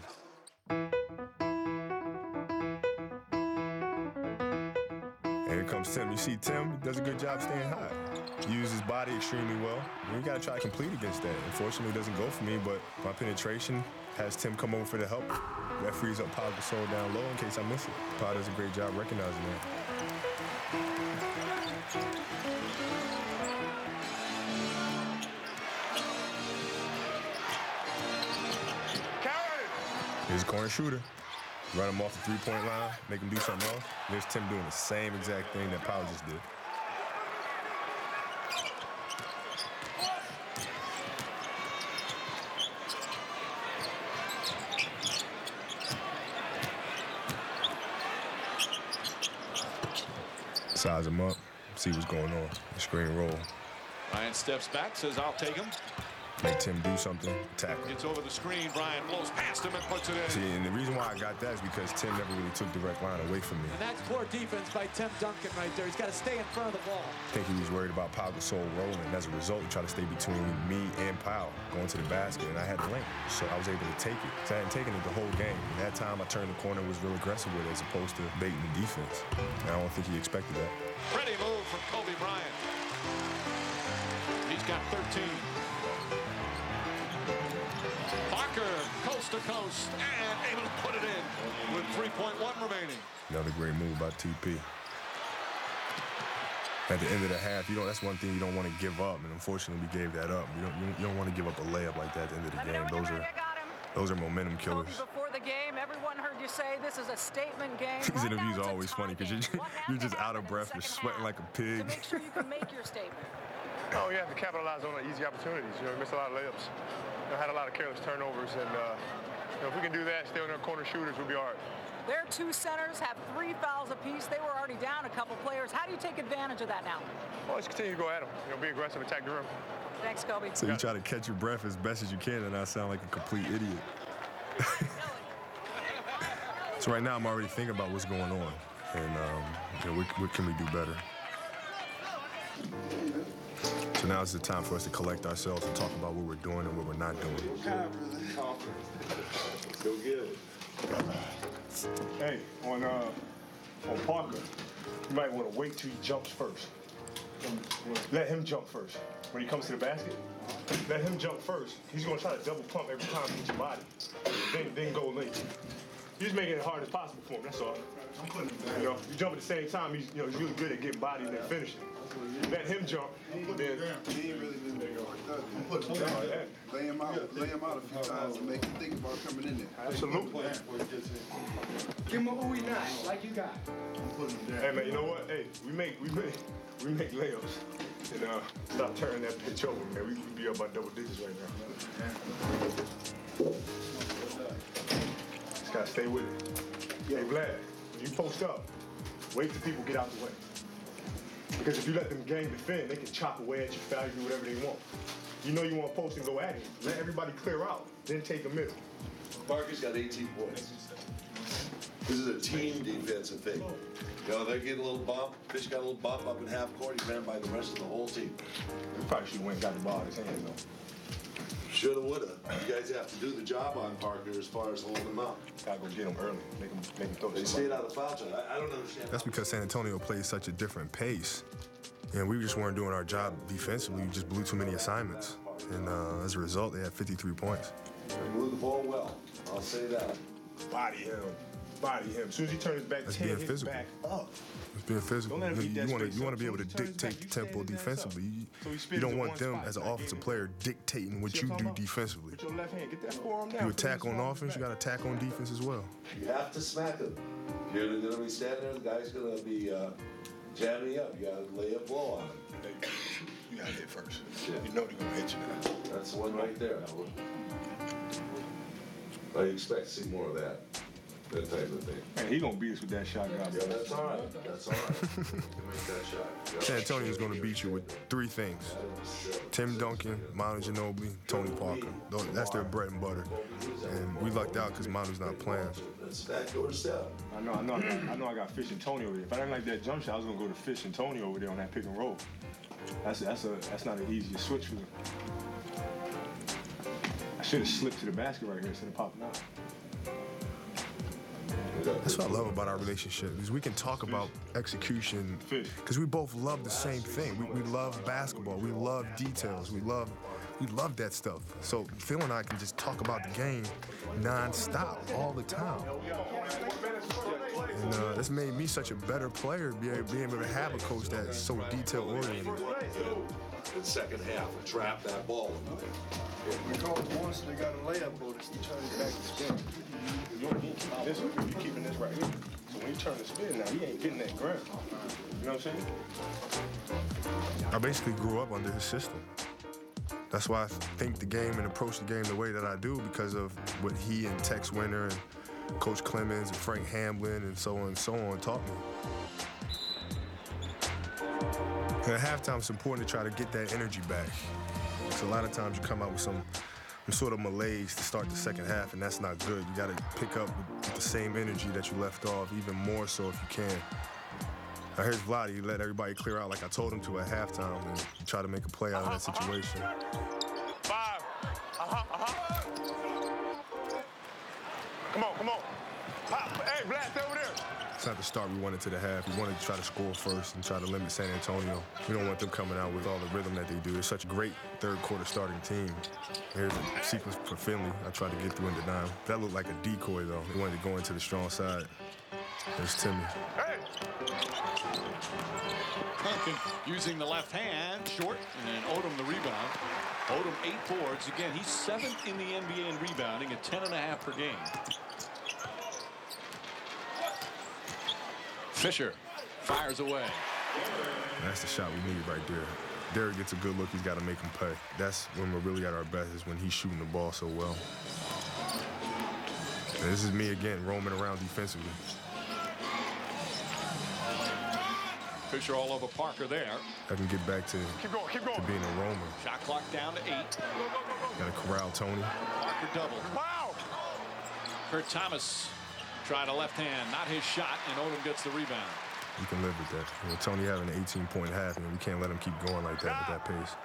And here comes Tim. You see Tim does a good job staying high. He uses his body extremely well. You got to try to complete against that. Unfortunately, it doesn't go for me, but my penetration has Tim come over for the help. That frees up Pau Gasol down low in case I miss it. Pau does a great job recognizing that. Here's a corner shooter. Run him off the three-point line, make him do something else. There's Tim doing the same exact thing that Pau just did. Size him up, see what's going on. Screen roll. Bryant steps back, says, I'll take him. Make Tim do something, tackle. Gets over the screen, Bryant blows past him and puts it in. See, and the reason why I got that is because Tim never really took direct line away from me. And that's poor defense by Tim Duncan right there. He's got to stay in front of the ball. I think he was worried about Pau Gasol rolling. As a result, he tried to stay between me and Pau going to the basket, and I had the lane. So I was able to take it. So I hadn't taken it the whole game. And that time I turned the corner, was real aggressive with it as opposed to baiting the defense. And I don't think he expected that. Pretty move from Kobe Bryan. He's got 13. Parker, coast to coast, and able to put it in with 3.1 remaining. Another great move by TP. At the end of the half, that's one thing you don't want to give up, and unfortunately we gave that up. You don't want to give up a layup like that at the end of the game. Those are momentum killers. Before the game, everyone heard you say this is a statement game. These interviews are always funny because you're just out of breath, you're sweating like a pig. To make sure you can make your statement. Oh, you have to capitalize on the easy opportunities. We missed a lot of layups. Had a lot of careless turnovers, and if we can do that, stay on their corner shooters, we'll be all right. Their two centers have 3 fouls apiece. They were already down a couple players. How do you take advantage of that now? Well, let's continue to go at them. Be aggressive, attack the rim. Thanks, Kobe. So you try to catch your breath as best as you can and not sound like a complete idiot. So right now I'm already thinking about what's going on, and what can we do better? So now is the time for us to collect ourselves and talk about what we're doing and what we're not doing. Go get it. Hey, on Parker, you might want to wait till he jumps first. Let him jump first. When he comes to the basket, let him jump first. He's going to try to double pump every time he hits your body. Then go late. You're just making it as hard as possible for him, that's all. You jump at the same time, he's really good at getting bodied and then finishing. Let him jump, then... He ain't really been big like that. I'm putting him down. Lay him out a few times and make him think about coming in there. Absolutely. Give him a ooey nice, like you got. I'm putting him down. Hey, man, you know what? Hey, we make layups. And stop turning that pitch over, man. We be up by double digits right now. Just gotta stay with it. Hey, Vlad, when you post up, wait till people get out the way. Because if you let them gang defend, they can chop away at you, foul you, do whatever they want. You know you want to post and go at him. Let everybody clear out, then take a middle. Parker's got 18 points. This is a team defensive thing. They get a little bump. Fish got a little bump up in half court. He ran by the rest of the whole team. He probably should have went and got the ball in his hands, though. Shoulda, woulda. You guys have to do the job on Parker as far as holding him up. Gotta go get him early. Make him throw. They stayed out of foul time. I don't understand. That's because San Antonio plays such a different pace. And we just weren't doing our job defensively. We just blew too many assignments. And as a result, they had 53 points. They moved the ball well. I'll say that. Body him. As soon as he turns his back, that's being physical. Back up. It's being physical. You want to be able to dictate the tempo defensively. You don't want them as an offensive player dictating what you do defensively. With your left hand, get that forearm down. You attack on offense, you got to attack on defense as well. You have to smack him. You're going to be standing there, the guy's going to be jamming you up. You got to lay a blow on him. You got to hit first. Yeah. You know they're going to hit you now. That's the one right there. I expect to see more of that. That type of thing. Man, he gonna beat us with that shot, guys. Yeah, that's all right. That's all right. He can make that shot. San Antonio's gonna beat you with 3 things: Tim Duncan, Manu Ginobili, Tony Parker. That's their bread and butter. And we lucked out because Manu's not playing. That's backdoor step. I know. I got Fish and Tony over there. If I didn't like that jump shot, I was gonna go to Fish and Tony over there on that pick and roll. That's not an easy switch for them. I should have slipped to the basket right here instead of popping out. That's what I love about our relationship, is we can talk about execution because we both love the same thing. We love basketball. We love details. We love that stuff. So Phil and I can just talk about the game non-stop all the time. And that's made me such a better player, being able to have a coach that is so detail-oriented. In the second half, and trap that ball. Because once they got a layup on it, he turned it back to spin. You're keeping this right here. So when you turn the spin now, he ain't getting that ground. You know what I'm saying? I basically grew up under his system. That's why I think the game and approach the game the way that I do, because of what he and Tex Winter and Coach Clemens and Frank Hamblin and so on taught me. And at halftime, it's important to try to get that energy back. So a lot of times you come out with some sort of malaise to start the second half, and that's not good. You got to pick up with the same energy that you left off, even more so if you can. Now here's Vlad. He let everybody clear out like I told him to at halftime and try to make a play out of that situation. 5. Come on. Pop. Hey, Black, stay over there. It's not the start we wanted to the half. We wanted to try to score first and try to limit San Antonio. We don't want them coming out with all the rhythm that they do. They're such a great third-quarter starting team. Here's a sequence for Finley. I tried to get through into dime. That looked like a decoy, though. He wanted to go into the strong side. There's Timmy. Hey! Duncan using the left hand, short, and then Odom the rebound. Odom 8 boards. Again, he's 7th in the NBA in rebounding at 10.5 per game. Fisher fires away. That's the shot we need right there. Derek gets a good look. He's got to make him pay. That's when we're really at our best, is when he's shooting the ball so well. And this is me again, roaming around defensively. Fisher all over Parker there. I can get back to being a roamer. Shot clock down to 8. Got to corral Tony. Parker double. Wow! Kurt Thomas tried a left hand, not his shot, and Odom gets the rebound. You can live with that. You know, Tony having an 18-point half, and we can't let him keep going like that at that pace.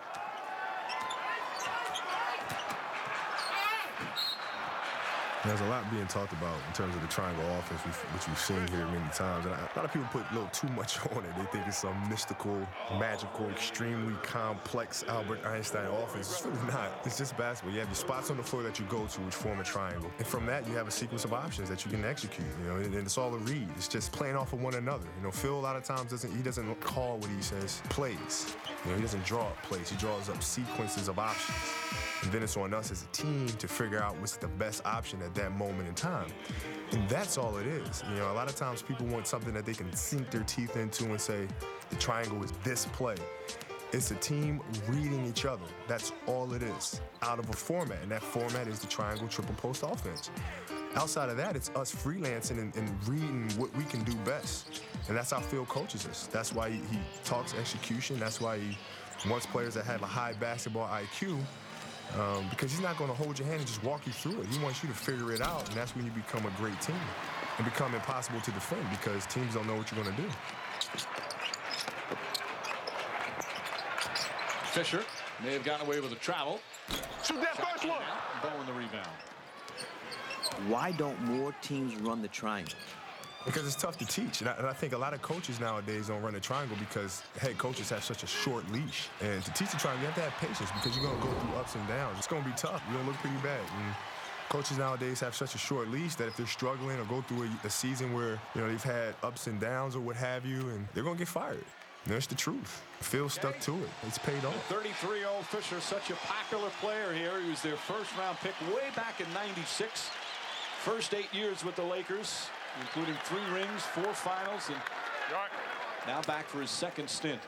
There's a lot being talked about in terms of the triangle offense, which we've seen here many times. And a lot of people put a little too much on it. They think it's some mystical, magical, extremely complex Albert Einstein offense. It's really not. It's just basketball. You have your spots on the floor that you go to, which form a triangle. And from that, you have a sequence of options that you can execute. You know, and it's all a read. It's just playing off of one another. You know, Phil a lot of times doesn't call what he says plays. You know, he doesn't draw up plays. He draws up sequences of options. And then it's on us as a team to figure out what's the best option at that moment in time. And that's all it is. You know, a lot of times people want something that they can sink their teeth into and say, the triangle is this play. It's a team reading each other. That's all it is, out of a format. And that format is the triangle triple post offense. Outside of that, it's us freelancing and reading what we can do best. And that's how Phil coaches us. That's why he talks execution. That's why he wants players that have a high basketball IQ. Because he's not going to hold your hand and just walk you through it. He wants you to figure it out, and that's when you become a great team and become impossible to defend because teams don't know what you're going to do. Fisher may have gotten away with a travel. Shoot that first one. Bowen the rebound. Why don't more teams run the triangle? Because it's tough to teach. And I think a lot of coaches nowadays don't run the triangle because head coaches have such a short leash. And to teach the triangle, you have to have patience because you're going to go through ups and downs. It's going to be tough. You're going to look pretty bad. And coaches nowadays have such a short leash that if they're struggling or go through a season where, you know, they've had ups and downs or what have you, and they're going to get fired. That's the truth. Phil stuck to it. It's paid off. 33-year-old Fisher, such a popular player here. He was their first-round pick way back in '96. First 8 years with the Lakers, including 3 rings, 4 finals, and now back for his second stint.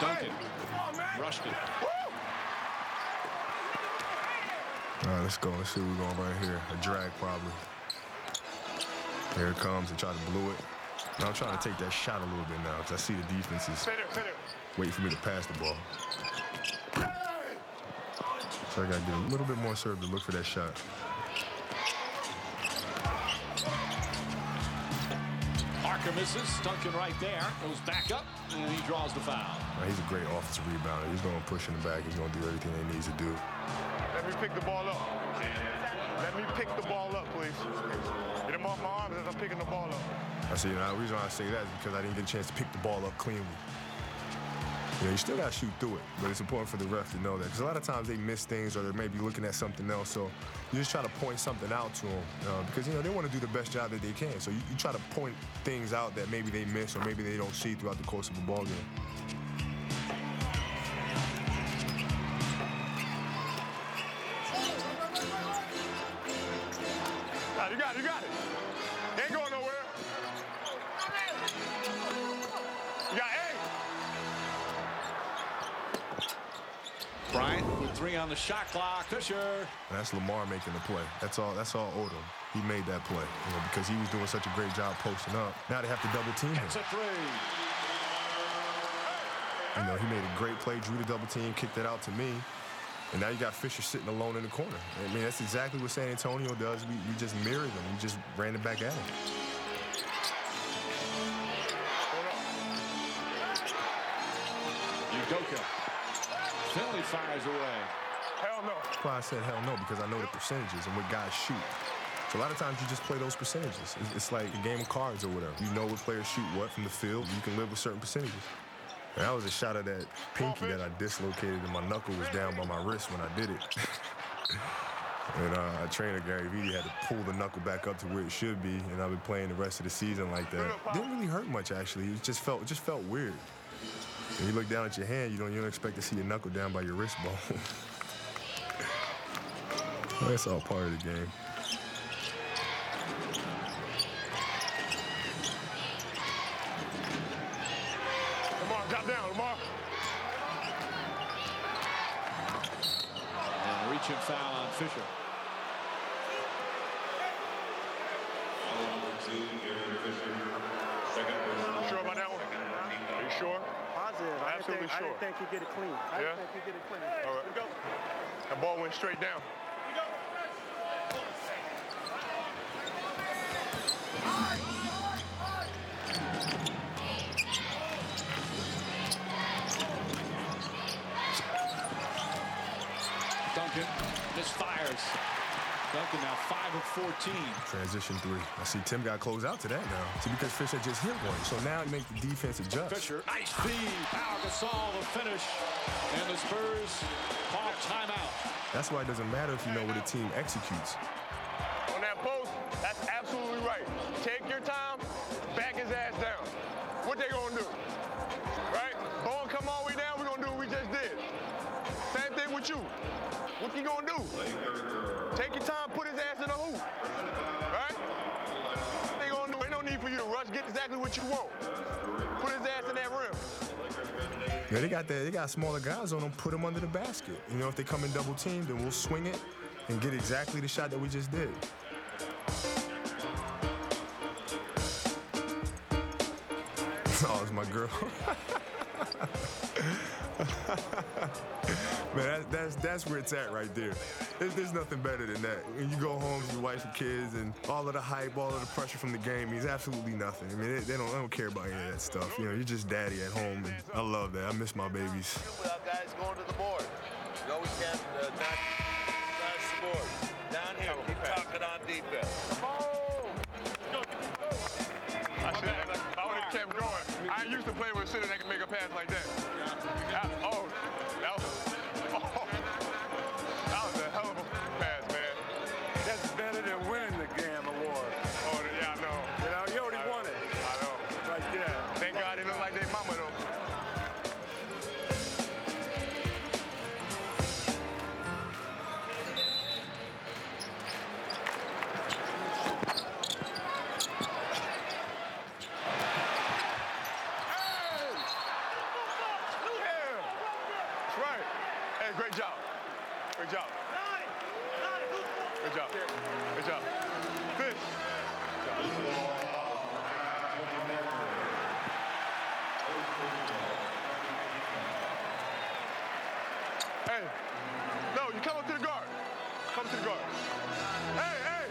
Duncan rushed it. All right, let's go. Let's see what we're going right here. A drag, probably. Here it comes and try to blow it. Now I'm trying to take that shot a little bit now because I see the defense is waiting for me to pass the ball. So I got to get a little bit more serve to look for that shot. Parker misses. Duncan right there. Goes back up, and he draws the foul. He's a great offensive rebounder. He's going to push in the back. He's going to do everything he needs to do. Let me pick the ball up. Let me pick the ball up, please. Get him off my arms as I'm picking the ball up. I see. Now, the reason why I say that is because I didn't get a chance to pick the ball up cleanly. You know, you still got to shoot through it, but it's important for the ref to know that because a lot of times they miss things or they may be looking at something else. So you just try to point something out to them because, you know, they want to do the best job that they can. So you try to point things out that maybe they miss or maybe they don't see throughout the course of a ball game. You got it. Ain't going nowhere. You got A. Bryant with 3 on the shot clock. Fisher. That's Lamar making the play. That's all Odom. He made that play, you know, because he was doing such a great job posting up. Now they have to double team him. It's a 3. You know, he made a great play, drew the double team, kicked it out to me. And now you got Fisher sitting alone in the corner. I mean, that's exactly what San Antonio does. We just mirrored them. We just ran it back at him. Udoka. Finley fires away. Hell no. That's why I said hell no, because I know the percentages and what guys shoot. So a lot of times you just play those percentages. It's like a game of cards or whatever. You know what players shoot what from the field. You can live with certain percentages. And that was a shot of that pinky that I dislocated and my knuckle was down by my wrist when I did it. And our trainer, Gary Vitti, had to pull the knuckle back up to where it should be, and I've been playing the rest of the season like that. Didn't really hurt much, actually. It just felt weird. When you look down at your hand, you don't expect to see your knuckle down by your wrist bone. That's all part of the game. Lamar, drop down, Lamar. And reaching foul on Fisher. You sure about that one? Are you sure? Positive. Absolutely sure. I didn't think he'd get it clean. I didn't think he'd get it clean. All right. Go. That ball went straight down. Duncan misfires. Duncan now 5 of 14. Transition three. I see Tim got close out to that now. See, because Fisher just hit one. So now it makes the defense adjust. Fisher, nice feed. Pau Gasol the finish. And the Spurs call timeout. That's why it doesn't matter if you know what a team executes. On that post, that's absolutely right. Take your time, back his ass down. What they gonna do? Right? Ball come all the way down, we're gonna do what we just did. Same thing with you. What you gonna do? Take your time, put his ass in the hoop. Right? What they gonna do? Ain't no need for you to rush. Get exactly what you want. Put his ass in that rim. Yeah, they got smaller guys on them, put them under the basket. You know, if they come in double team, then we'll swing it and get exactly the shot that we just did. Oh, it's my girl. Man, that's where it's at right there. There's nothing better than that. When you go home to your wife and kids and all of the hype, all of the pressure from the game means absolutely nothing. I mean, they don't care about any of that stuff. You know, you're just daddy at home, and I love that. I miss my babies. Without guys going to the board. You always can't not the board. Down here, keep talking on defense. I would have kept going. I used to play with a center that can make a pass like that. That was a hell of a pass, man. That's better than winning the damn award. Oh, yeah, I know. You know, you already won it. I know. Right there. Thank God they look like their mama, though. Great job. Great job. Good job. Good job. Fish. Hey. No, you come up to the guard. Come to the guard. Hey, hey.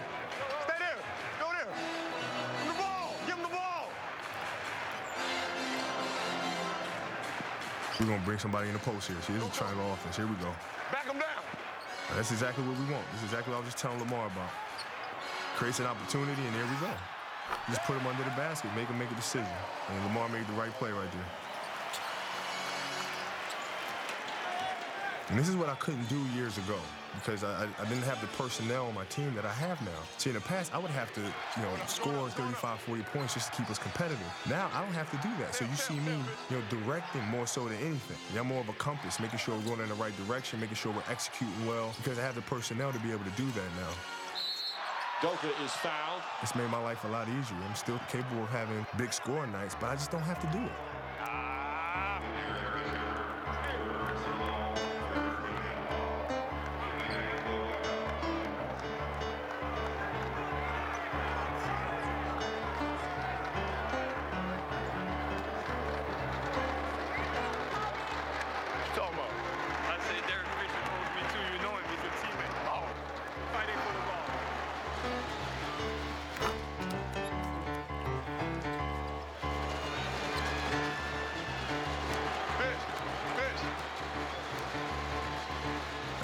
Stay there. Go there. Give him the ball. Give him the ball. We're going to bring somebody in the post here. See, this is a triangle offense. Here we go. Back him down. That's exactly what we want. This is exactly what I was just telling Lamar about. Creates an opportunity, and there we go. Just put him under the basket, make him make a decision. And Lamar made the right play right there. And this is what I couldn't do years ago because I didn't have the personnel on my team that I have now. See, in the past, I would have to, score 35, 40 points just to keep us competitive. Now, I don't have to do that. So you see me, directing more so than anything. I'm more of a compass, making sure we're going in the right direction, making sure we're executing well because I have the personnel to be able to do that now. Doka is fouled. It's made my life a lot easier. I'm still capable of having big scoring nights, but I just don't have to do it.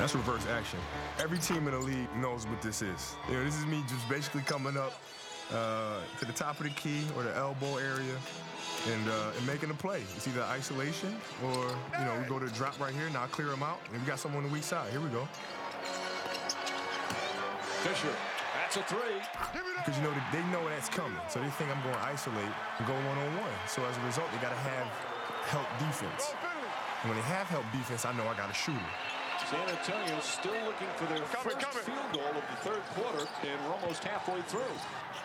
That's reverse action. Every team in the league knows what this is. You know, this is me just basically coming up to the top of the key or the elbow area and making a play. It's either isolation or, you know, we go to the drop right here, now clear them out, and we got someone on the weak side. Here we go. Fisher, that's a three. Because, you know, they know that's coming, so they think I'm going to isolate and go one-on-one. So as a result, they got to have help defense. And when they have help defense, I know I got a shooter. San Antonio still looking for their first field goal of the third quarter, and we're almost halfway through.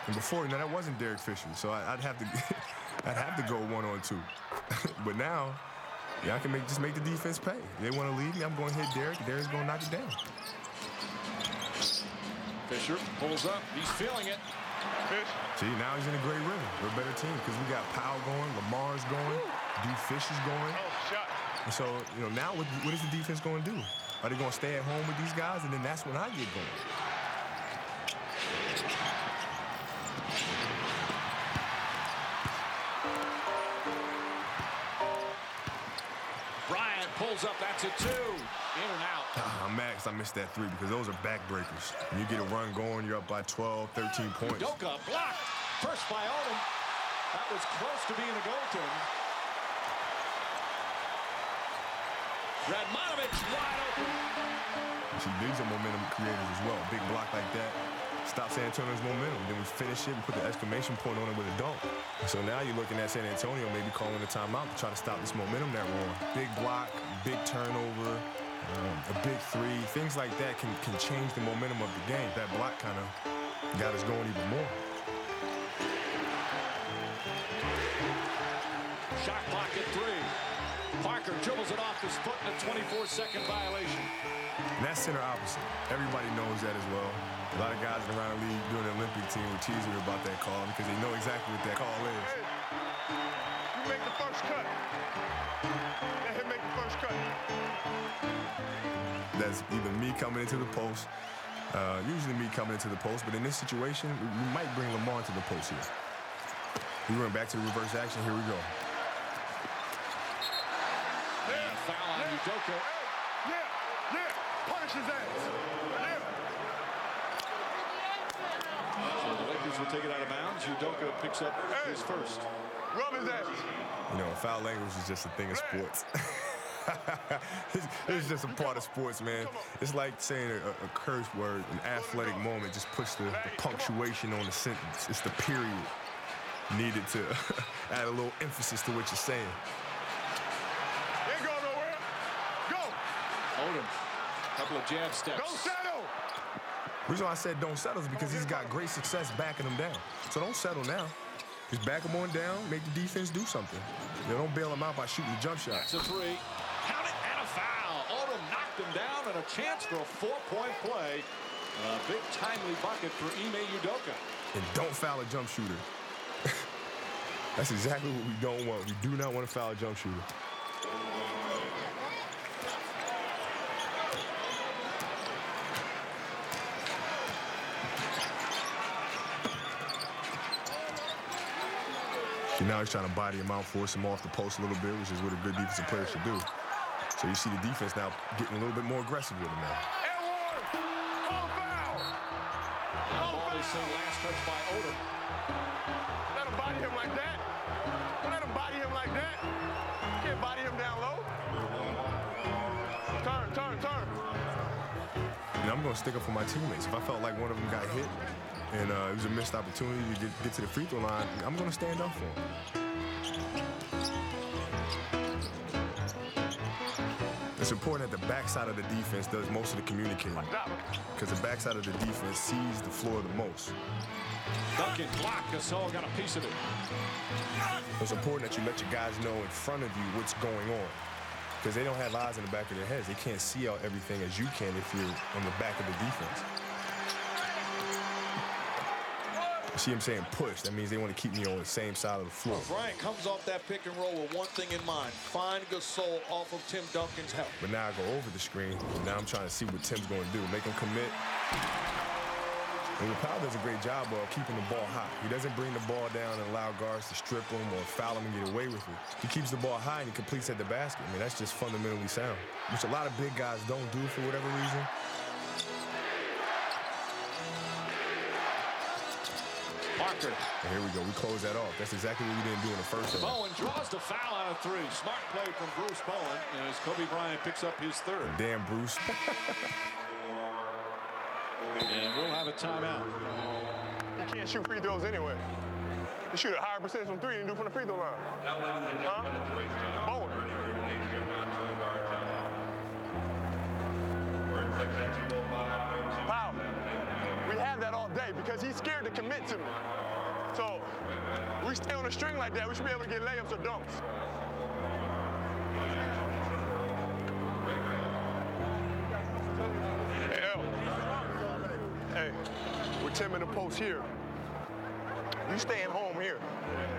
And before, you know, that wasn't Derek Fisher, so I'd have to I'd have to go 1-on-2. But now, yeah, I can just make the defense pay. They want to leave me, I'm going to hit Derek. Derek's going to knock it down. Fisher pulls up. He's feeling it. See, now he's in a great rhythm. We're a better team because we got Powell going, Lamar's going, D. Fish is going. And so, you know, now what is the defense going to do? Are they going to stay at home with these guys? And then that's when I get going. Bryant pulls up. That's a two. In and out. I'm mad because I missed that three because those are backbreakers. When you get a run going, you're up by 12, 13 points. Udoka blocked. First by Odom. That was close to being a goaltender. Radmanovich wide open. See, these are momentum creators as well. Big block like that. Stop San Antonio's momentum. Then we finish it and put the exclamation point on it with a dunk. So now you're looking at San Antonio maybe calling a timeout to try to stop this momentum they're on. Big block, big turnover, a big three. Things like that can change the momentum of the game. That block kind of got us going even more. Shot clock at 3. Parker dribbles it off his foot in a 24-second violation. And that's center opposite. Everybody knows that as well. A lot of guys around the league doing the Olympic team will tease me about that call because they know exactly what that call is. Hey, you make the first cut. Let him make the first cut. That's either me coming into the post, usually me coming into the post, but in this situation, we might bring Lamar to the post here. We went back to the reverse action. Here we go. And a foul on Udoka. Yeah, punish his ass. Yeah. So the Lakers will take it out of bounds. Udoka picks up his first. Rub his ass. You know, foul language is just a thing of sports. It's just a part of sports, man. It's like saying a curse word, an athletic moment, just puts the punctuation on the sentence. It's the period needed to add a little emphasis to what you're saying. Ain't going nowhere. Go. Odom, couple of jab steps. Don't settle. The reason why I said don't settle is because he's got great success backing him down. So don't settle now. Just back him on down, make the defense do something. You know, don't bail him out by shooting the jump shot. That's a 3. Count it, and a foul. Odom knocked him down, and a chance for a 4-point play. A big timely bucket for Ime Udoka. And don't foul a jump shooter. That's exactly what we don't want. We do not want to foul a jump shooter. Now he's trying to body him out, force him off the post a little bit, which is what a good defensive player should do. So you see the defense now getting a little bit more aggressive with him now. Ball they say last touch by Odom. Let him body him like that. Let him body him like that. You can't body him down low. Turn. And I'm going to stick up for my teammates. If I felt like one of them got hit and it was a missed opportunity to get to the free throw line, I'm going to stand up for him. It's important that the backside of the defense does most of the communicating because the backside of the defense sees the floor the most. Duncan blocked. Gasol got a piece of it. It's important that you let your guys know in front of you what's going on because they don't have eyes in the back of their heads. They can't see out everything as you can if you're on the back of the defense. You see him saying push. That means they want to keep me on the same side of the floor. Bryant comes off that pick and roll with one thing in mind. Find Gasol off of Tim Duncan's help. But now I go over the screen. And now I'm trying to see what Tim's going to do. Make him commit. And Powell does a great job of keeping the ball high. He doesn't bring the ball down and allow guards to strip him or foul him and get away with it. He keeps the ball high and he completes at the basket. I mean, that's just fundamentally sound, which a lot of big guys don't do for whatever reason. Parker. And here we go. We close that off. That's exactly what we didn't do in the first half. Bowen draws the foul out of three. Smart play from Bruce Bowen as Kobe Bryant picks up his third. Damn, Bruce. And we'll have a timeout. You can't shoot free throws anyway. You shoot a higher percentage from three than you do from the free throw line. Huh? Bowen. Wow. We have that all day because he's scared to commit to me. So we stay on a string like that, we should be able to get layups or dunks. Hey, with Tim in the post here, you staying home here.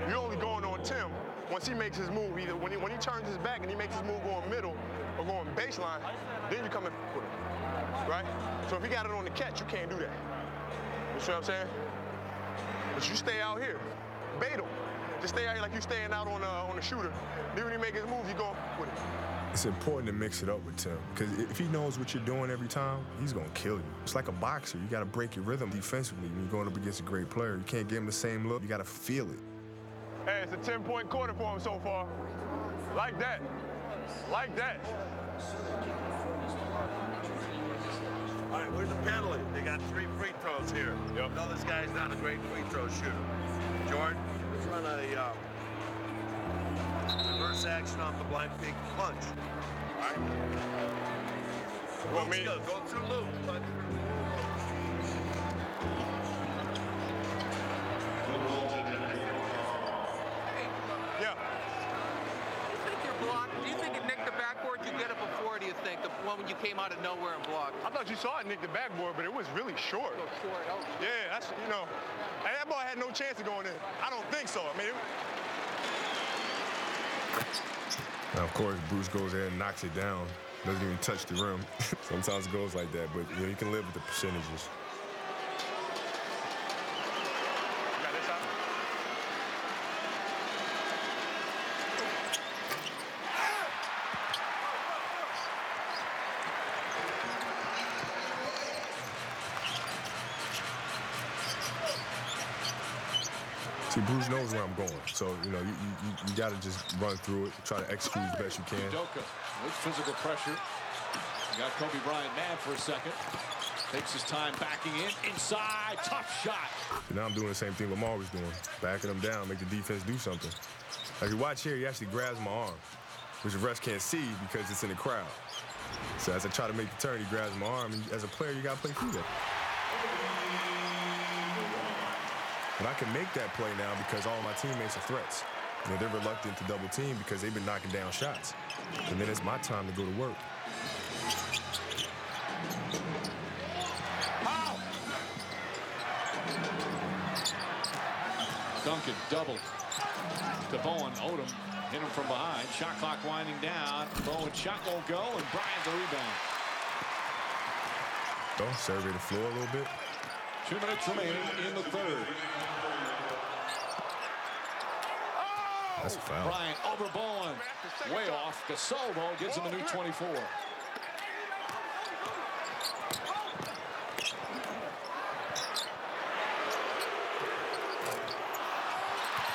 You're only going on Tim once he makes his move, either when he turns his back and he makes his move going middle or going baseline, then you come in with him, right? So if he got it on the catch, you can't do that. You see what I'm saying? But you stay out here, bait him. Just stay out here like you staying out on the shooter. Then when he make his move, you go with it. It's important to mix it up with Tim, because if he knows what you're doing every time, he's going to kill you. It's like a boxer. You got to break your rhythm defensively when you're going up against a great player. You can't give him the same look. You got to feel it. Hey, it's a 10-point quarter for him so far. Like that. Like that. All right, where's the penalty? They got 3 free throws here. Yep. No, this guy's not a great free throw shooter. Jordan, let's run a reverse action off the blind pig punch. All right. Go through loop. Yeah. Do you think it nicked the backboard? You get it before, do you think? The one when you came out of nowhere and blocked? I thought you saw it nick the backboard, but it was really short. So short. Oh. Yeah, that's, and that ball had no chance of going in. I don't think so. I mean, Now, of course, Bruce goes there and knocks it down. Doesn't even touch the rim. Sometimes it goes like that, but you can live with the percentages. got this out. See, Bruce knows where I'm going, so you got to just run through it, try to execute as best you can. Udoka with physical pressure. You got Kobe Bryant mad for a second. Takes his time backing in, inside, tough shot. And now I'm doing the same thing Lamar was doing, backing him down, make the defense do something. Like you watch here, he actually grabs my arm, which the refs can't see because it's in the crowd. So as I try to make the turn, he grabs my arm, and as a player, you got to play through that. But I can make that play now because all my teammates are threats. They're reluctant to double team because they've been knocking down shots. And then it's my time to go to work. Duncan doubled to Bowen. Odom hit him from behind. Shot clock winding down. Bowen shot won't go, and Bryant the rebound. Survey the floor a little bit. 2 minutes remaining in the third. That's a foul. Bryant over Bowen. Way off. Gasolbo gives him a new 24.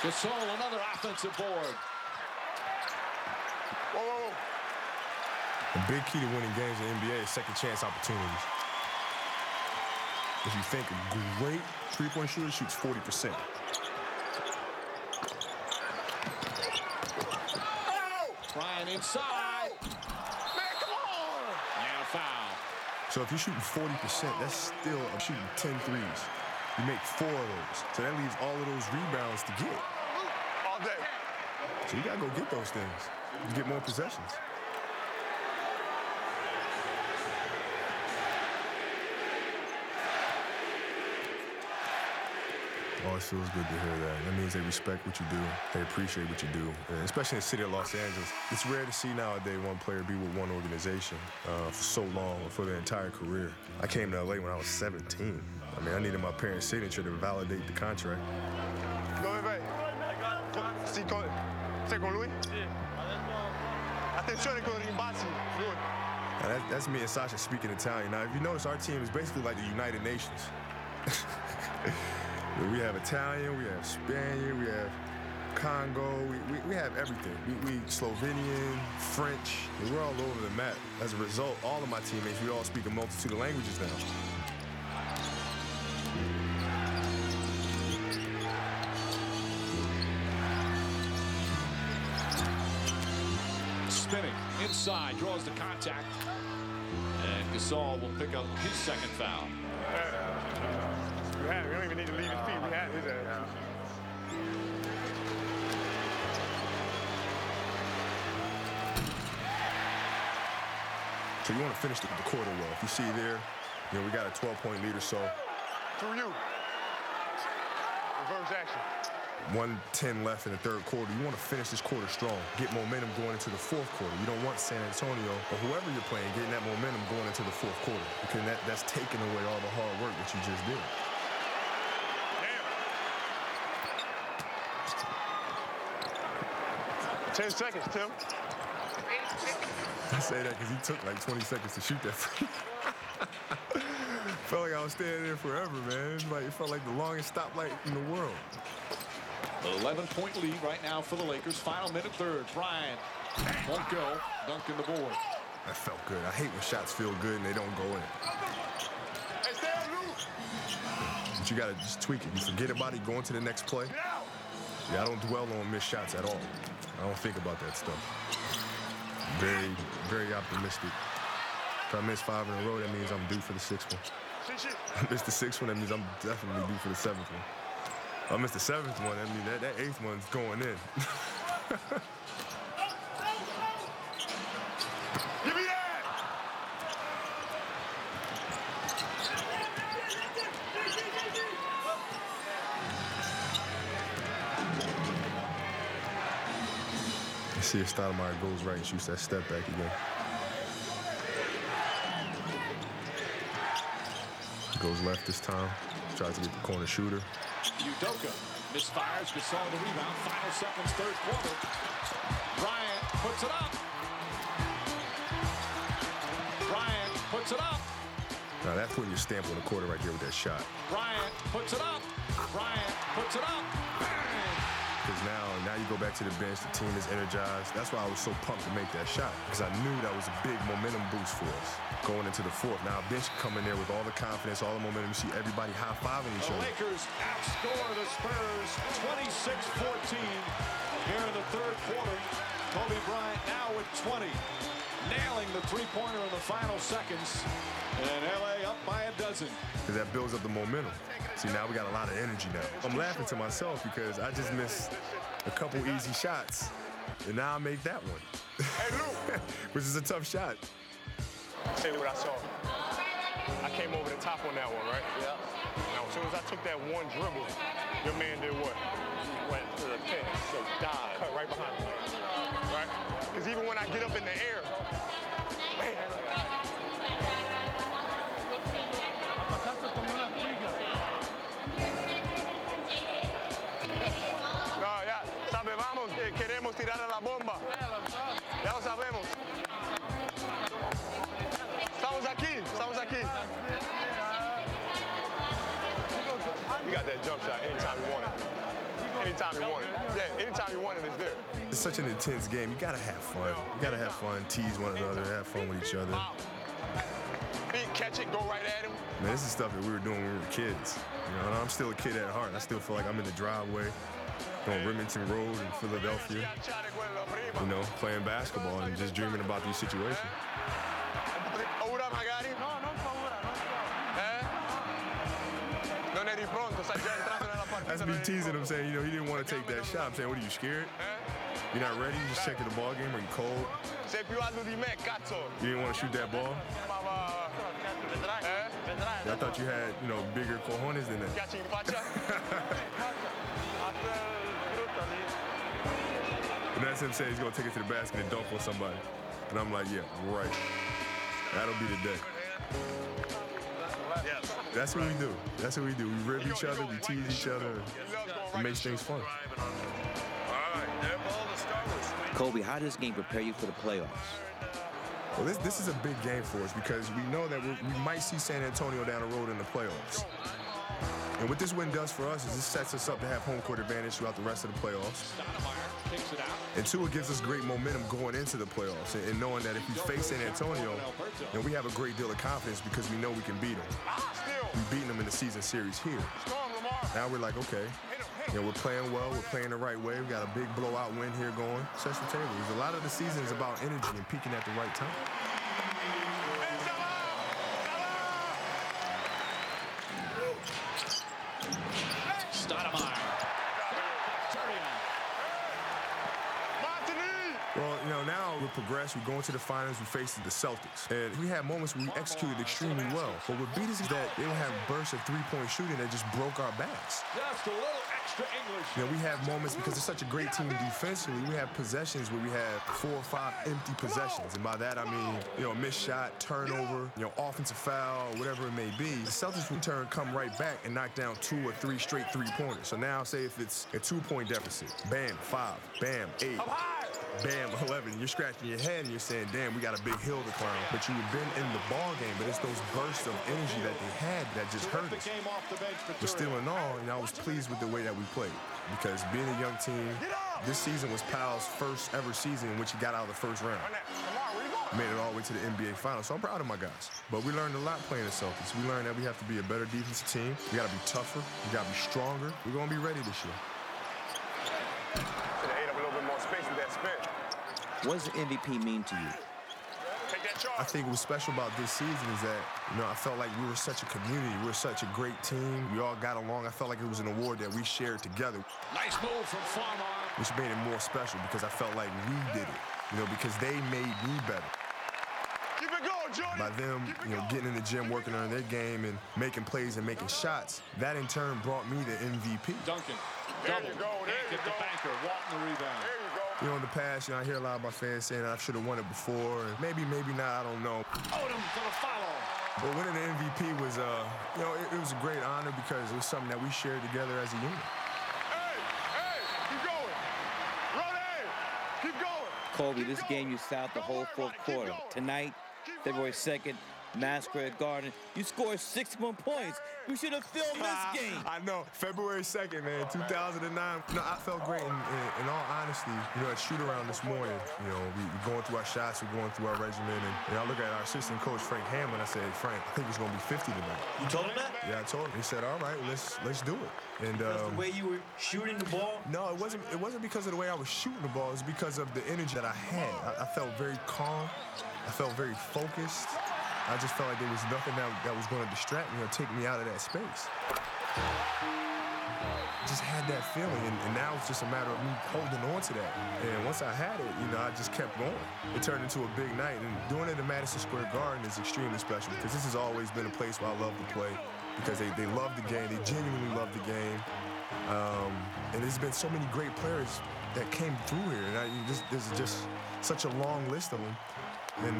Gasol, another offensive board. Whoa. The big key to winning games in the NBA is second chance opportunities. If you think a great three-point shooter shoots 40%. Bryant inside. Man, come on! And a foul. So if you're shooting 40%, that's still shooting 10 threes. You make 4 of those. So that leaves all of those rebounds to get. All day. So you got to go get those things. You get more possessions. Oh, it feels good to hear that. That means they respect what you do. They appreciate what you do. And especially in the city of Los Angeles. It's rare to see nowadays one player be with one organization for so long or for their entire career. I came to LA when I was 17. I mean, I needed my parents' signature to validate the contract. Dove vai? Sei con lui? Sì. Attenzione con i rimbalzi. Good. Now that's me and Sasha speaking Italian. Now, if you notice, our team is basically like the United Nations. We have Italian, we have Spaniard, we have Congo, we have everything. We Slovenian, French, we're all over the map. As a result, all of my teammates, we all speak a multitude of languages now. Spinning inside, draws the contact, and Gasol will pick up his second foul. We don't even need to leave his feet. We had his ass. So you want to finish the quarter well. If you see there, you know, we got a 12-point lead or so. Through you. Reverse action. 1:10 left in the third quarter. You want to finish this quarter strong. Get momentum going into the fourth quarter. You don't want San Antonio or whoever you're playing getting that momentum going into the fourth quarter, because that's taking away all the hard work that you just did. 10 seconds, Tim. I say that because he took like 20 seconds to shoot that free. Felt like I was standing there forever, man. It felt like the longest stoplight in the world. 11-point lead right now for the Lakers. Final minute third. Bryant won't go. Duncan the board. That felt good. I hate when shots feel good and they don't go in. But you got to just tweak it. You forget about it, go into the next play. Yeah, I don't dwell on missed shots at all. I don't think about that stuff. Very, very optimistic. If I miss 5 in a row, that means I'm due for the 6th one. I missed the 6th one, that means I'm definitely due for the 7th one. If I missed the 7th one, that means that 8th one's going in. Give me that! See if Stoudemire goes right and shoots that step back again. Goes left this time. Tries to get the corner shooter. Udoka misfires. Gasol the rebound. Final seconds, third quarter. Bryant puts it up. Bryant puts it up. Now that's putting your stamp on the quarter right here with that shot. Bryant puts it up. Bryant puts it up. Because now you go back to the bench, the team is energized. That's why I was so pumped to make that shot, because I knew that was a big momentum boost for us going into the fourth. Now bench come in there with all the confidence, all the momentum. You see everybody high-fiving each other. The Lakers outscore the Spurs 26-14 here in the third quarter. Kobe Bryant now with 20, nailing the three-pointer in the final seconds, and LA up by a dozen. Because that builds up the momentum. See, now we got a lot of energy now. I'm laughing to myself because I just missed a couple easy shots, and now I make that one. Hey, Lou! Which is a tough shot. Tell you what I saw. I came over the top on that one, right? Yeah. Now, as soon as I took that one dribble, your man did what? He went to the pin, so dive. Cut right behind me. Right? Because even when I get up in the air, man. No, ya sabemos que queremos tirar a la bomba. Ya lo sabemos. Estamos aquí. You got that jump shot anytime you want it. Anytime you want it. Yeah, anytime you want it, it's there. It's such an intense game. You gotta have fun. You gotta have fun, tease one another, have fun with each other. Catch it, go right at him. Man, this is stuff that we were doing when we were kids. You know, and I'm still a kid at heart. I still feel like I'm in the driveway on Remington Road in Philadelphia, you know, playing basketball and just dreaming about these situations. That's me teasing him, saying, you know, he didn't want to take that shot. I'm saying, what are you, scared? You're not ready? You just checking the ball game? Are you cold? You didn't want to shoot that ball? I thought you had, you know, bigger cojones than that. And that's him saying he's going to take it to the basket and dunk on somebody. And I'm like, yeah, right. That'll be the day. Yes. That's what we do. That's what we do. We rib each other, we tease each other. It makes things fun. Kobe, how does this game prepare you for the playoffs? Well, this is a big game for us because we know that we might see San Antonio down the road in the playoffs. And what this win does for us is this sets us up to have home court advantage throughout the rest of the playoffs. And two, it gives us great momentum going into the playoffs and knowing that if we face San Antonio, then we have a great deal of confidence because we know we can beat them. We've beaten them in the season series here. Now we're like, okay, we're playing well, we're playing the right way. We got a big blowout win here going. Sets the table. A lot of the season is about energy and peaking at the right time. Well, now we're progressed. We go into the finals. We face the Celtics. And we had moments where we executed extremely well. But what beat us is that they would have bursts of three-point shooting that just broke our backs. Just a little extra English. We have moments, because it's such a great team defensively, we have possessions where we have 4 or 5 empty possessions. And by that, I mean, a missed shot, turnover, offensive foul, whatever it may be. The Celtics in turn come right back and knock down 2 or 3 straight three-pointers. So now, say if it's a 2-point deficit, bam, 5, bam, 8. Bam, 11. You're scratching your head and you're saying, damn, we got a big hill to climb. But you had been in the ball game, but it's those bursts of energy that they had that just hurt us. But still in all, I was pleased with the way that we played. Because being a young team, this season was Powell's first ever season in which he got out of the first round. Made it all the way to the NBA Finals, so I'm proud of my guys. But we learned a lot playing the Celtics. We learned that we have to be a better defensive team. We got to be tougher. We got to be stronger. We're going to be ready this year. What does the MVP mean to you? I think what's special about this season is that, I felt like we were such a community. We were such a great team. We all got along. I felt like it was an award that we shared together. Nice move from Farmar. Which made it more special because I felt like we did it, because they made me better. Keep it going, Jordan. By them, getting in the gym, working on their game and making plays and making shots, that in turn brought me the MVP. Duncan. There you go. Get the banker. Walton the rebound. There you go. In the past, I hear a lot of my fans saying I should have won it before, and maybe not, I don't know. Odom for the follow. But winning the MVP was, it was a great honor because it was something that we shared together as a unit. Hey, keep going. Run, keep going. Kobe, this game you sat out the whole fourth quarter. Tonight, February 2nd, Masquerade Garden, you scored 61 points. We should have filmed this game. I know. February 2nd, man, 2009. I felt great. In all honesty, at shoot-around this morning, we're going through our shots, we're going through our regimen, and I look at our assistant coach, Frank Hamlin, I said, Frank, I think it's going to be 50 tonight. You told him that? Yeah, I told him. He said, all right, let's do it. And because the way you were shooting the ball? No, it wasn't because of the way I was shooting the ball. It was because of the energy that I had. I felt very calm. I felt very focused. I just felt like there was nothing that was going to distract me or take me out of that space. Just had that feeling, and now it's just a matter of me holding on to that. And once I had it, I just kept going. It turned into a big night, and doing it in Madison Square Garden is extremely special because this has always been a place where I love to play because they love the game, they genuinely love the game. And there's been so many great players that came through here, and there's just such a long list of them. And,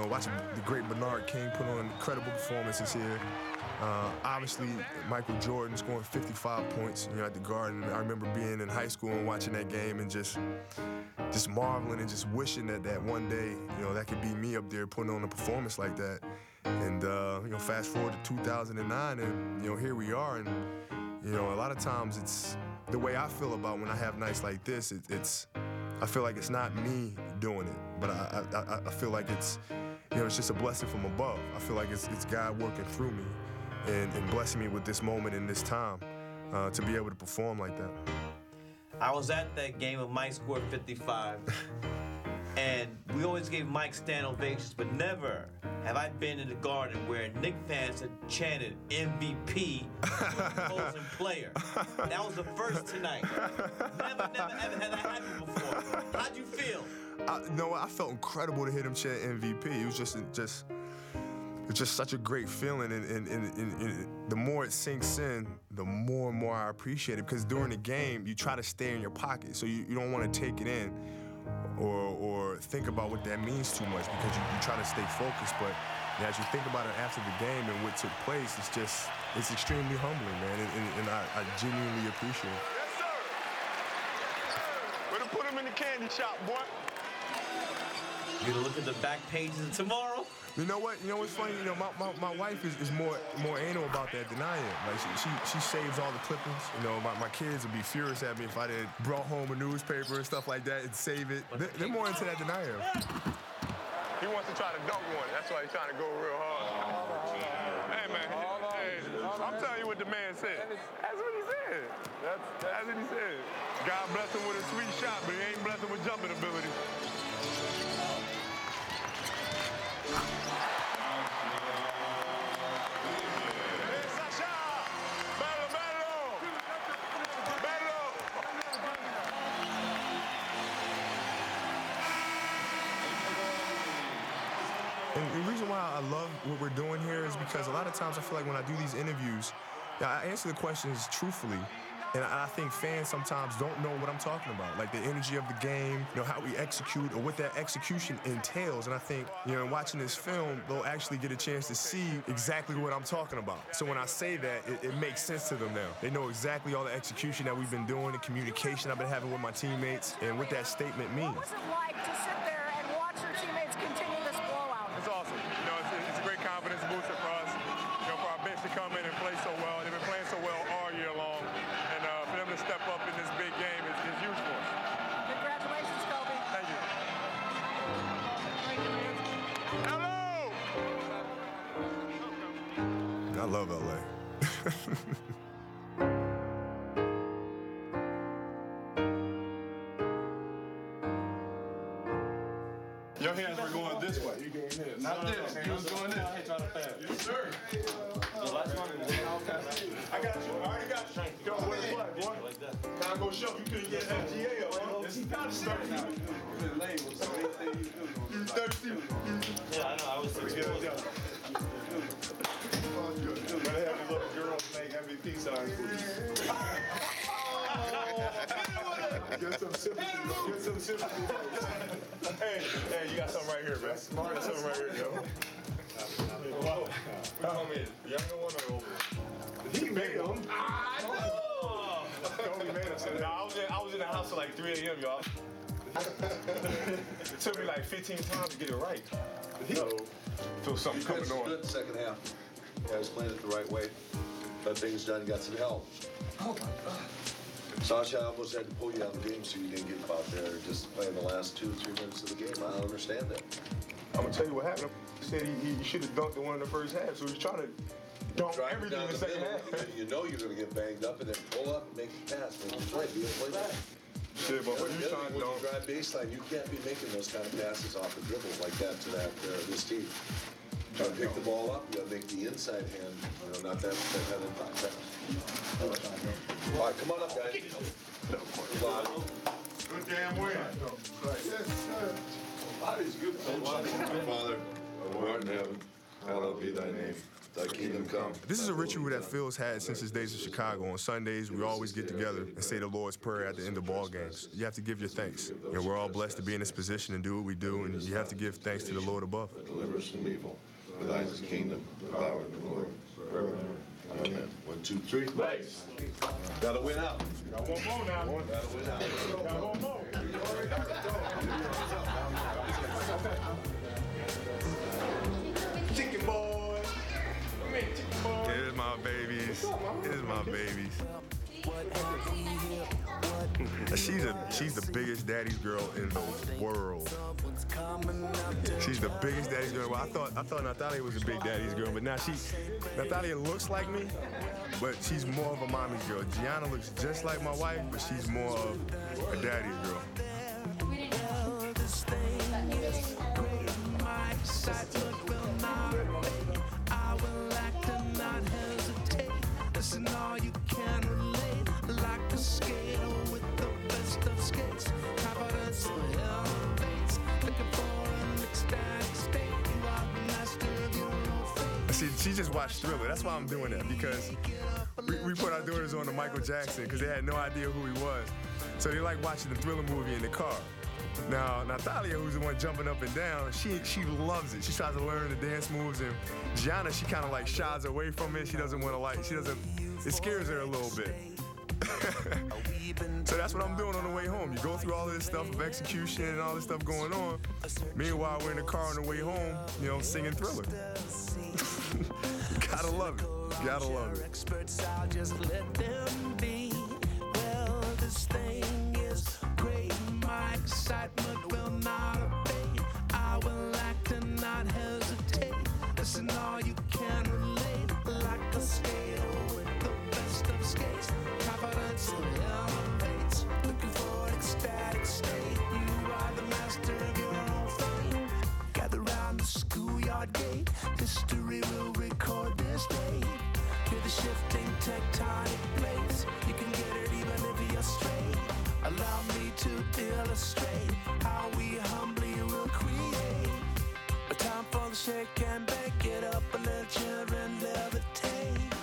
watching the great Bernard King put on incredible performances here. Obviously, Michael Jordan scoring 55 points, at the Garden. I remember being in high school and watching that game and just marveling and just wishing that one day, that could be me up there putting on a performance like that. And, fast forward to 2009 and, here we are. And, a lot of times it's the way I feel about when I have nights like this, I feel like it's not me doing it, but I feel like it's just a blessing from above. I feel like it's God working through me and blessing me with this moment and this time to be able to perform like that. I was at that game when Mike scored 55, and we always gave Mike stand ovations, but never have I been in the Garden where Knick fans had chanted MVP for the opposing player. That was the first tonight. Never, ever had that happen before. How'd you feel? I felt incredible to hear them chant MVP. It was just such a great feeling, and the more it sinks in, the more and more I appreciate it. Because during the game, you try to stay in your pocket, so you don't want to take it in or think about what that means too much because you try to stay focused. But And as you think about it after the game and what took place, it's extremely humbling, man, and I genuinely appreciate it. Yes, sir. Better put him in the candy shop, boy. You gonna look at the back pages of tomorrow? You know what? You know what's funny? You know, my wife is more anal about that than I am. Like she saves all the clippings. You know, my kids would be furious at me if I didn't brought home a newspaper and stuff like that and save it. They're more into that than I am. He wants to try to dunk one. That's why he's trying to go real hard. Hey, man. Hey, I'm telling you what the man said. That's what he said. That's what he said. God bless him with a sweet shot, but he ain't blessed him with jumping ability. And the reason why I love what we're doing here is because a lot of times I feel like when I do these interviews, I answer the questions truthfully. And I think fans sometimes don't know what I'm talking about, like the energy of the game, you know, how we execute or what that execution entails. And I think, you know, in watching this film, they'll actually get a chance to see exactly what I'm talking about. So when I say that, it makes sense to them now. They know exactly all the execution that we've been doing, the communication I've been having with my teammates, and what that statement means. What was it like to sit there and watch your teammates continue this blowout? It's awesome. You know, it's a great confidence booster for us. You know, for our bench to come in and play so well. They've been playing so well all year long. And for them to step up in this big game is huge for us. Congratulations, Kobe. Thank you. Hello! I love LA. Your hands were going this way. You doing this. Not this. You was doing this. Yes, sir. The last one. I got you. I already got you. Go with the flag, boy. Time go show. You couldn't get FGA up, huh? He got 30. You 30. Yeah, I know. I was 30. Better have the little girl make MVP signs for you. Get some sympathy. Get some sympathy. Hey, you got something right here, man. You got something right here, yo. Wow. Come in. Younger one or older? He made him. I know. He made him. No, I was in the house at like 3 a.m., y'all. It took me like 15 times to get it right. Feel something coming on. Good second half. Guys playing it the right way. Got things done. Got some help. Oh my God. Sasha, I almost had to pull you out of the game so you didn't get out there just playing the last 2-3 minutes of the game. I don't understand that. I'm gonna tell you what happened. He said he should have dunked the one in the first half, so he's trying to dunk everything in the second half. You know you're gonna get banged up, and then pull up and make a pass, make a play, be a play back. Shit, but when you trying to dunk, drive baseline, you can't be making those kind of passes off the dribble like that to this team. Trying to pick the ball up, you gotta make the inside hand, you know, not that kind of pass. All right, come on up, guys. Good damn win. Yes, sir. Body's good. Father, who art in heaven, hallowed be thy name. Thy kingdom come. This is a ritual that Phil's had since his days in Chicago. On Sundays, we always get together and say the Lord's Prayer at the end of ball games. You have to give your thanks. You know, we're all blessed to be in this position and do what we do, and you have to give thanks to the Lord above. Deliver us from evil. For thine is the kingdom, the power, and the glory, forever and ever. Amen. 1, 2, 3. Nice. Gotta win out. Got one more now. Gotta win out. Got one more. Chicken boy. Here's my babies. Here's my babies. She's the biggest daddy's girl in the world. She's the biggest daddy's girl. Well, I thought Natalia was a big daddy's girl, but now Natalia looks like me, but she's more of a mommy's girl. Gianna looks just like my wife, but she's more of a daddy's girl. Listen, all you can relate, like a skater with the best of skates. Confidence elevates, looking for an ecstatic state. You are the master of your own fate. She just watched Thriller. That's why I'm doing that, because we put our daughters on to Michael Jackson because they had no idea who he was. So they like watching the Thriller movie in the car. Now, Natalia, who's the one jumping up and down, she loves it. She tries to learn the dance moves, and Gianna, she kind of like shies away from it. She doesn't want to it scares her a little bit. So that's what I'm doing on the way home. You go through all this stuff of execution and all this stuff going on. Meanwhile, we're in the car on the way home, you know, singing Thriller. Gotta love it. Gotta love it. Experts, I'll just let them be. Well, this thing is great. My excitement will not abate. I will act and not hesitate. Listen, all you can relate. Like a skater with the best of skates. Confidence elevates. Looking for an ecstatic state. You are the master of your own fate. Gather round the schoolyard gate. History will record this day. Hear the shifting tectonic plates. You can get it even if you're straight. Allow me to illustrate how we humbly will create a time for the shake and bake. Get up and let children levitate.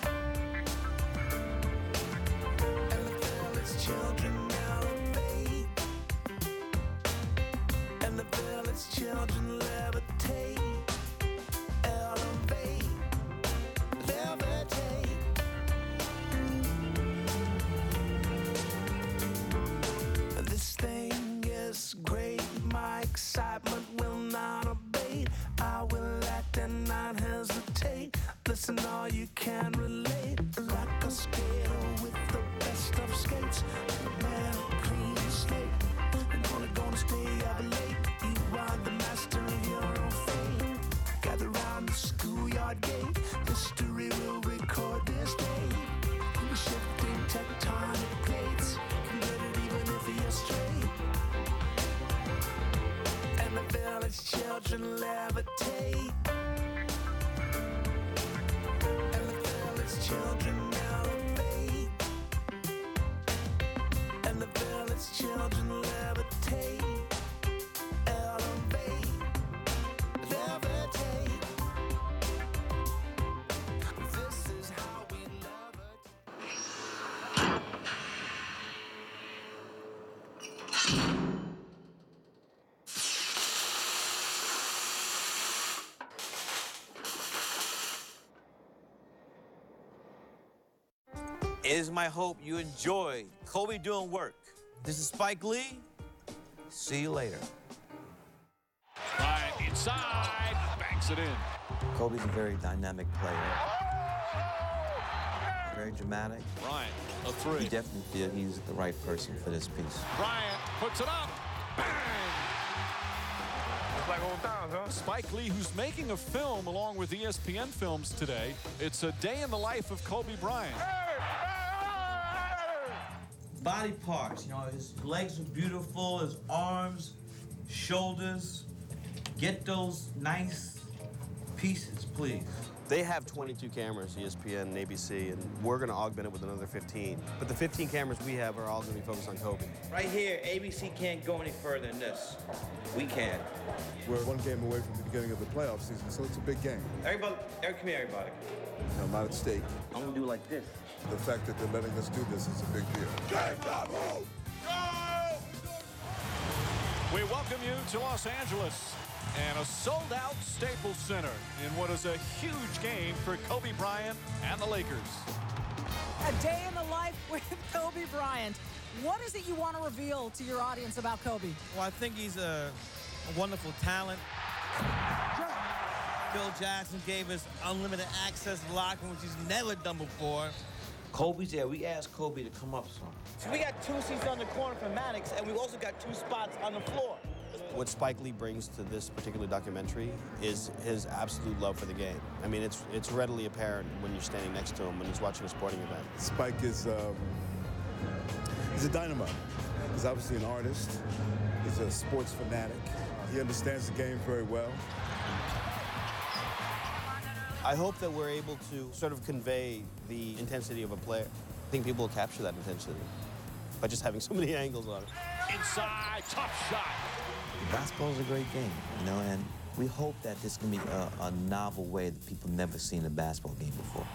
And the village children elevate. And the village children levitate. Elevate. Levitate. This thing is great. My excitement will not abate. I will act and not hesitate. Listen, all you can relate. Like a skater with the best of skates. A man clean slate. And only gonna stay ever late. You are the master of your own fate. Gather round the schoolyard gate. History will record this day. We're shifting tectonic plates. Can get it even if you're straight. And the village children levitate. And the village children elevate. And the village children levitate. Elevate. Levitate. This is how we It is my hope you enjoy Kobe doing work. This is Spike Lee. See you later. Bryant inside, banks it in. Kobe's a very dynamic player. Very dramatic. Bryant, a three. You definitely feel he's the right person for this piece. Bryant puts it up. Bang! It's like old times, huh? Spike Lee, who's making a film along with ESPN Films today. It's a day in the life of Kobe Bryant. Body parts, you know, his legs are beautiful, his arms, shoulders. Get those nice pieces, please. They have 22 cameras, ESPN and ABC, and we're going to augment it with another 15. But the 15 cameras we have are all going to be focused on Kobe. Right here, ABC can't go any further than this. We can. We're one game away from the beginning of the playoff season, so it's a big game. Everybody, come here, everybody. You know, a lot at stake. I'm gonna do it like this. The fact that they're letting us do this is a big deal. We welcome you to Los Angeles and a sold-out Staples Center in what is a huge game for Kobe Bryant and the Lakers. A day in the life with Kobe Bryant. What is it you want to reveal to your audience about Kobe? Well, I think he's a wonderful talent. Phil Jackson gave us unlimited access to the locker room, which he's never done before. Kobe's there. We asked Kobe to come up some. So we got 2 seats on the corner for Maddox, and we've also got 2 spots on the floor. What Spike Lee brings to this particular documentary is his absolute love for the game. I mean, it's readily apparent when you're standing next to him when he's watching a sporting event. Spike is he's a dynamo. He's obviously an artist. He's a sports fanatic. He understands the game very well. I hope that we're able to sort of convey the intensity of a player. I think people will capture that intensity by just having so many angles on it. Inside, tough shot. Basketball is a great game, you know, and we hope that this can be a novel way that people never seen a basketball game before.